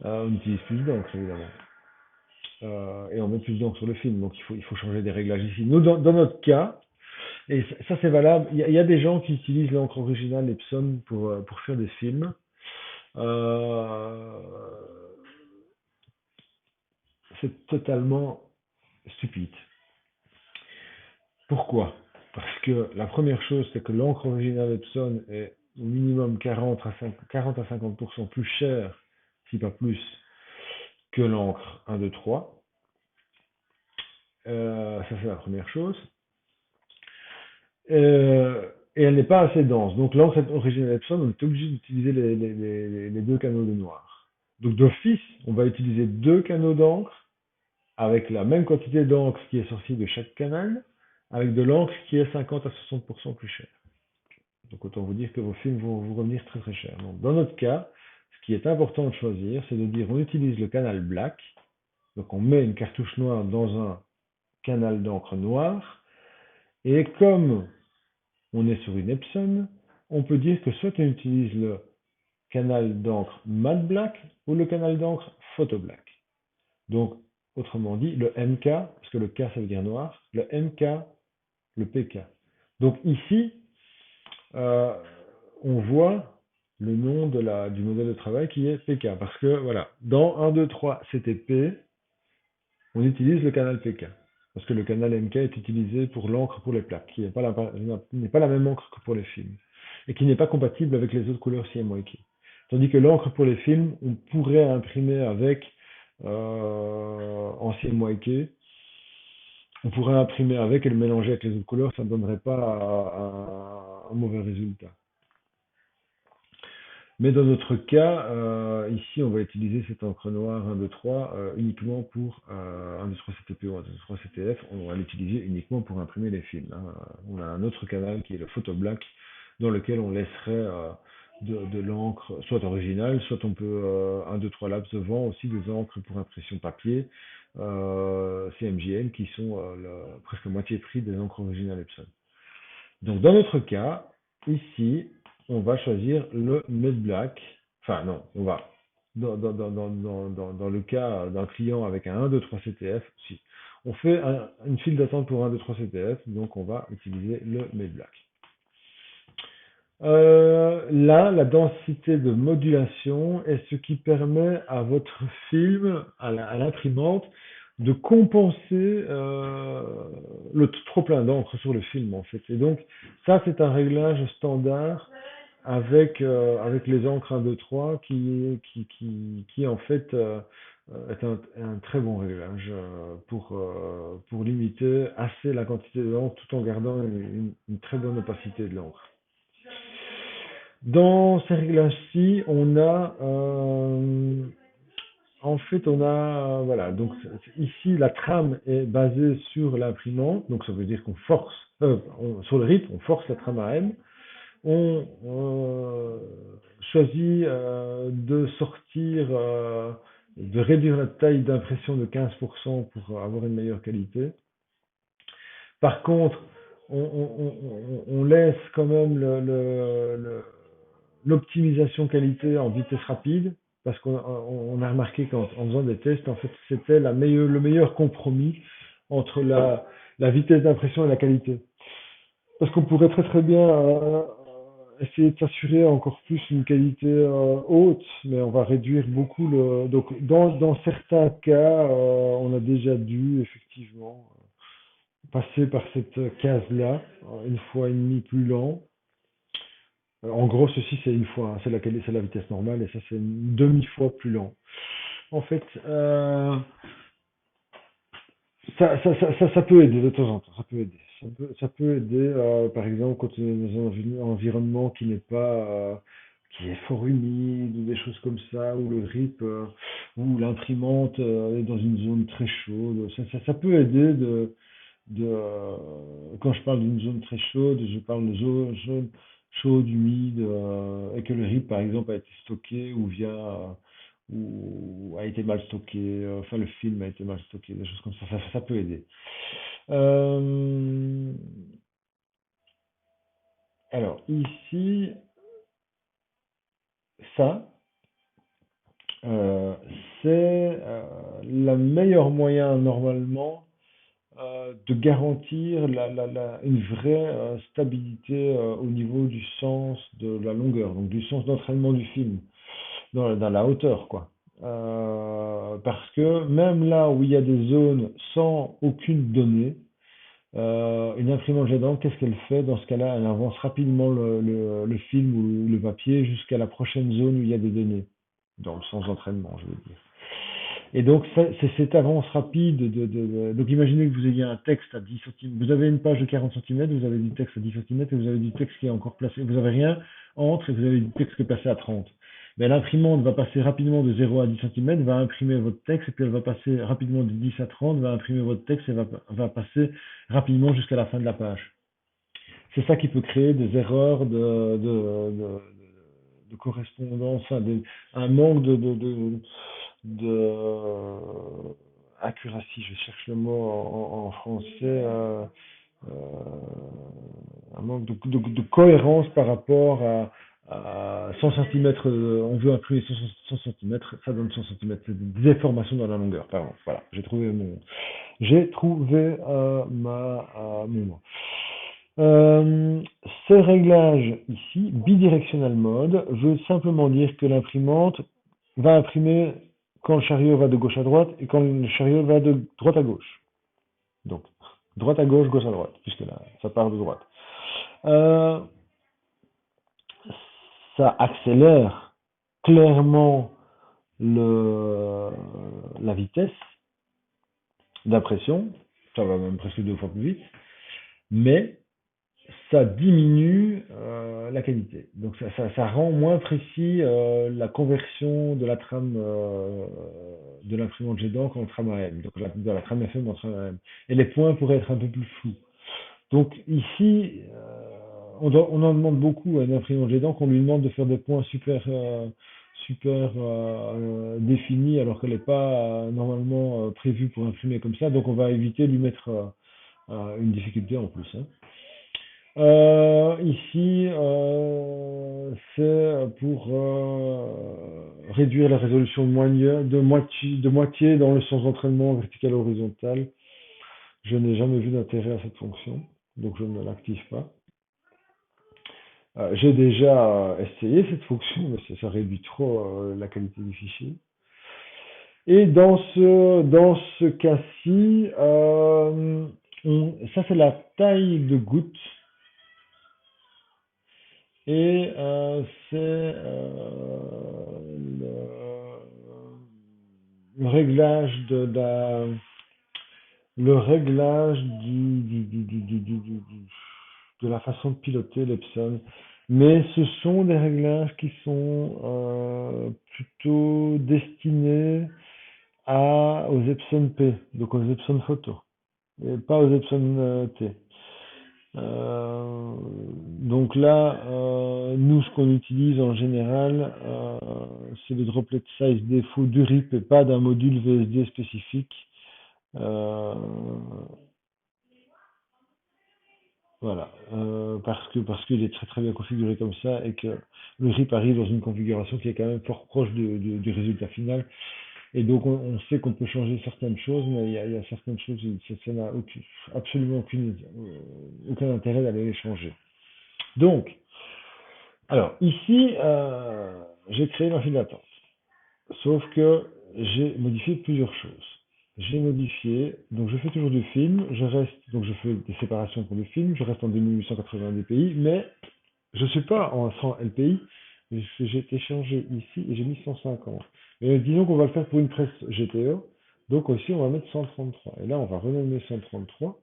on utilise plus d'encre évidemment. Et on met plus d'encre sur le film, donc il faut changer des réglages ici. Nous, dans notre cas, et ça c'est valable, il y a des gens qui utilisent l'encre originale Epson pour faire des films. Euh, c'est totalement stupide. Pourquoi? Parce que la première chose, c'est que l'encre originale Epson est au minimum 40 à 50% plus chère, si pas plus, que l'encre 1, 2, 3. Ça, c'est la première chose. Et elle n'est pas assez dense. Donc l'encre originale Epson, on est obligé d'utiliser les deux canaux de noir. Donc d'office, on va utiliser deux canaux d'encre avec la même quantité d'encre qui est sortie de chaque canal, avec de l'encre qui est 50 à 60% plus chère. Donc autant vous dire que vos films vont vous revenir très très cher. Donc, dans notre cas, ce qui est important de choisir, c'est de dire on utilise le canal black, donc on met une cartouche noire dans un canal d'encre noire, et comme on est sur une Epson, on peut dire que soit on utilise le canal d'encre matte black ou le canal d'encre photo black. Donc, autrement dit, le MK, parce que le K ça veut dire noir, le MK, le PK. Donc ici, euh, on voit le nom du modèle de travail qui est PK. Parce que voilà, dans 1, 2, 3 CTP, on utilise le canal PK. Parce que le canal MK est utilisé pour l'encre pour les plaques, qui n'est pas, la même encre que pour les films. Et qui n'est pas compatible avec les autres couleurs CMYK. Tandis que l'encre pour les films, on pourrait imprimer avec en CMYK. On pourrait imprimer avec et le mélanger avec les autres couleurs, ça ne donnerait pas un mauvais résultat. Mais dans notre cas, ici, on va utiliser cette encre noire 1, 2, 3 uniquement pour 1, 2, 3 CTP ou 1, 2, 3 CTF. On va l'utiliser uniquement pour imprimer les films. Hein. On a un autre canal qui est le Photo Black, dans lequel on laisserait de l'encre, soit originale, soit on peut 1, 2, 3 Labs vend aussi des encres pour impression papier, CMJN, qui sont presque moitié prix des encres originales Epson. Donc dans notre cas, ici, on va choisir le Matte Black. Enfin non, on va, dans le cas d'un client avec un 1, 2, 3 CTF, si. On fait une file d'attente pour 1, 2, 3 CTF, donc on va utiliser le Matte Black. Là, la densité de modulation est ce qui permet à votre film, à l'imprimante, de compenser le trop plein d'encre sur le film en fait. Et donc ça c'est un réglage standard avec les encres 1, 2, 3 qui en fait est un très bon réglage pour limiter assez la quantité d'encre tout en gardant une très bonne opacité de l'encre. Dans ces réglages-ci, voilà, donc ici la trame est basée sur l'imprimante, donc ça veut dire qu'on force, sur le RIP, on force la trame à M. On choisit de sortir, de réduire la taille d'impression de 15% pour avoir une meilleure qualité. Par contre, on laisse quand même l'optimisation qualité en vitesse rapide, parce qu'on a remarqué qu'en faisant des tests, en fait, c'était le meilleur compromis entre la vitesse d'impression et la qualité. Parce qu'on pourrait très très bien essayer de s'assurer encore plus une qualité haute, mais on va réduire beaucoup le. Donc dans certains cas, on a déjà dû effectivement passer par cette case-là, une fois et demie plus lent. En gros, ceci c'est une fois, hein, c'est la vitesse normale, et ça c'est une demi-fois plus lent. En fait, ça peut aider de temps en temps, ça peut aider. Ça peut aider, par exemple, quand on est dans un environnement qui est fort humide, ou des choses comme ça, ou le grip, ou l'imprimante est dans une zone très chaude. Ça peut aider quand je parle d'une zone très chaude, je parle de zone chaude, humide, et que le RIP, par exemple, a été stocké ou a été mal stocké, enfin le film a été mal stocké, des choses comme ça peut aider. Euh, alors ici, ça, euh, c'est le meilleur moyen normalement de garantir une vraie stabilité au niveau du sens de la longueur, donc du sens d'entraînement du film, dans la hauteur, quoi. parce que même là où il y a des zones sans aucune donnée, une imprimante jet d'encre, qu'est-ce qu'elle fait? Dans ce cas-là, elle avance rapidement le film ou le papier jusqu'à la prochaine zone où il y a des données, dans le sens d'entraînement, je veux dire. Et donc, c'est cette avance rapide donc imaginez que vous ayez un texte à 10 cm, vous avez une page de 40 cm, vous avez du texte à 10 cm et vous avez du texte qui est encore placé, vous avez rien entre et vous avez du texte qui est placé à 30. Mais l'imprimante va passer rapidement de 0 à 10 cm, va imprimer votre texte et puis elle va passer rapidement de 10 à 30, va imprimer votre texte et va passer rapidement jusqu'à la fin de la page. C'est ça qui peut créer des erreurs de correspondance, enfin, un manque accuracy, je cherche le mot en français, euh, un manque de cohérence par rapport à 100 cm, on veut imprimer 100 cm, ça donne 100 cm, c'est des déformations dans la longueur, pardon, voilà, j'ai trouvé mon mot. Euh, Ce réglage ici, bidirectional mode, veut simplement dire que l'imprimante va imprimer quand le chariot va de gauche à droite et quand le chariot va de droite à gauche. Donc, droite à gauche, gauche à droite, puisque là, ça part de droite. Euh, Ça accélère clairement la vitesse d'impression, ça va même presque 2 fois plus vite, mais ça diminue la qualité. Donc ça rend moins précis la conversion de la trame de l'imprimante jet d'encre en trame AM, donc de la trame FM en trame AM. Et les points pourraient être un peu plus flous. Donc ici, on en demande beaucoup à une imprimante jet d'encre, on lui demande de faire des points super définis alors qu'elle n'est pas normalement prévue pour imprimer comme ça, donc on va éviter de lui mettre une difficulté en plus, hein. Ici, c'est pour réduire la résolution de moitié dans le sens d'entraînement vertical horizontal. Je n'ai jamais vu d'intérêt à cette fonction, donc je ne l'active pas. J'ai déjà essayé cette fonction, mais ça réduit trop la qualité du fichier. Et dans ce cas-ci, ça c'est la taille de goutte. Et c'est le réglage le réglage de la façon de piloter l'Epson. Mais ce sont des réglages qui sont plutôt destinés aux Epson P, donc aux Epson Photo, et pas aux Epson T. Euh, donc là, nous, ce qu'on utilise en général, c'est le droplet size défaut du RIP et pas d'un module VSD spécifique. Euh, voilà, parce qu'il est très très bien configuré comme ça et que le RIP arrive dans une configuration qui est quand même fort proche du résultat final. Et donc on sait qu'on peut changer certaines choses, mais il y a certaines choses, ça n'a absolument aucun intérêt d'aller les changer. Donc, alors, ici, j'ai créé ma file d'attente. Sauf que j'ai modifié plusieurs choses. J'ai modifié, donc je fais toujours du film, donc je fais des séparations pour le film, je reste en 2880 dpi, mais je ne suis pas en 100 LPI, j'ai été changé ici et j'ai mis 150. Mais disons qu'on va le faire pour une presse GTE, donc ici on va mettre 133. Et là on va renommer 133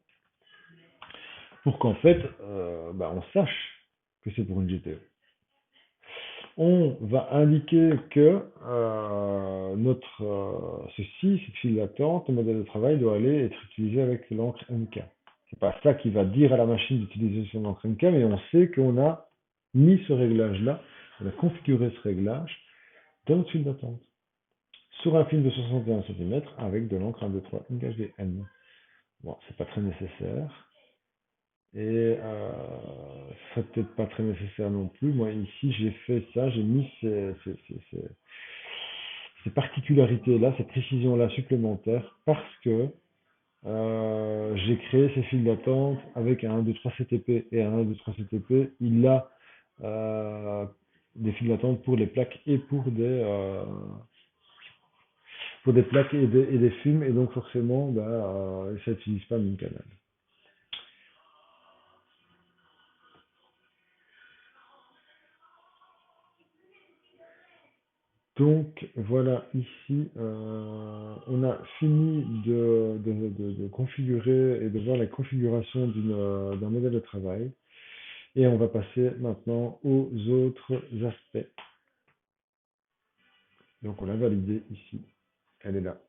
pour qu'en fait, on sache que c'est pour une GTE. On va indiquer que cette file d'attente, le modèle de travail doit aller être utilisé avec l'encre MK. C'est pas ça qui va dire à la machine d'utiliser son encre MK, mais on sait qu'on a mis ce réglage-là, on a configuré ce réglage dans notre file d'attente sur un film de 61 cm avec de l'encre 123 NKVN. Bon, c'est pas très nécessaire. Et ça serait peut-être pas très nécessaire non plus. Moi, ici, j'ai fait ça, j'ai mis ces particularités-là, ces précisions-là supplémentaires parce que j'ai créé ces files d'attente avec un 1.2.3 CTP et un 1.2.3 CTP. Il a des files d'attente pour les plaques et pour pour des plaques et des films, et donc forcément, ça n'utilise pas le même canal. Donc voilà, ici, on a fini de configurer et de voir la configuration d'un modèle de travail. Et on va passer maintenant aux autres aspects. Donc on l'a validé ici, elle est là.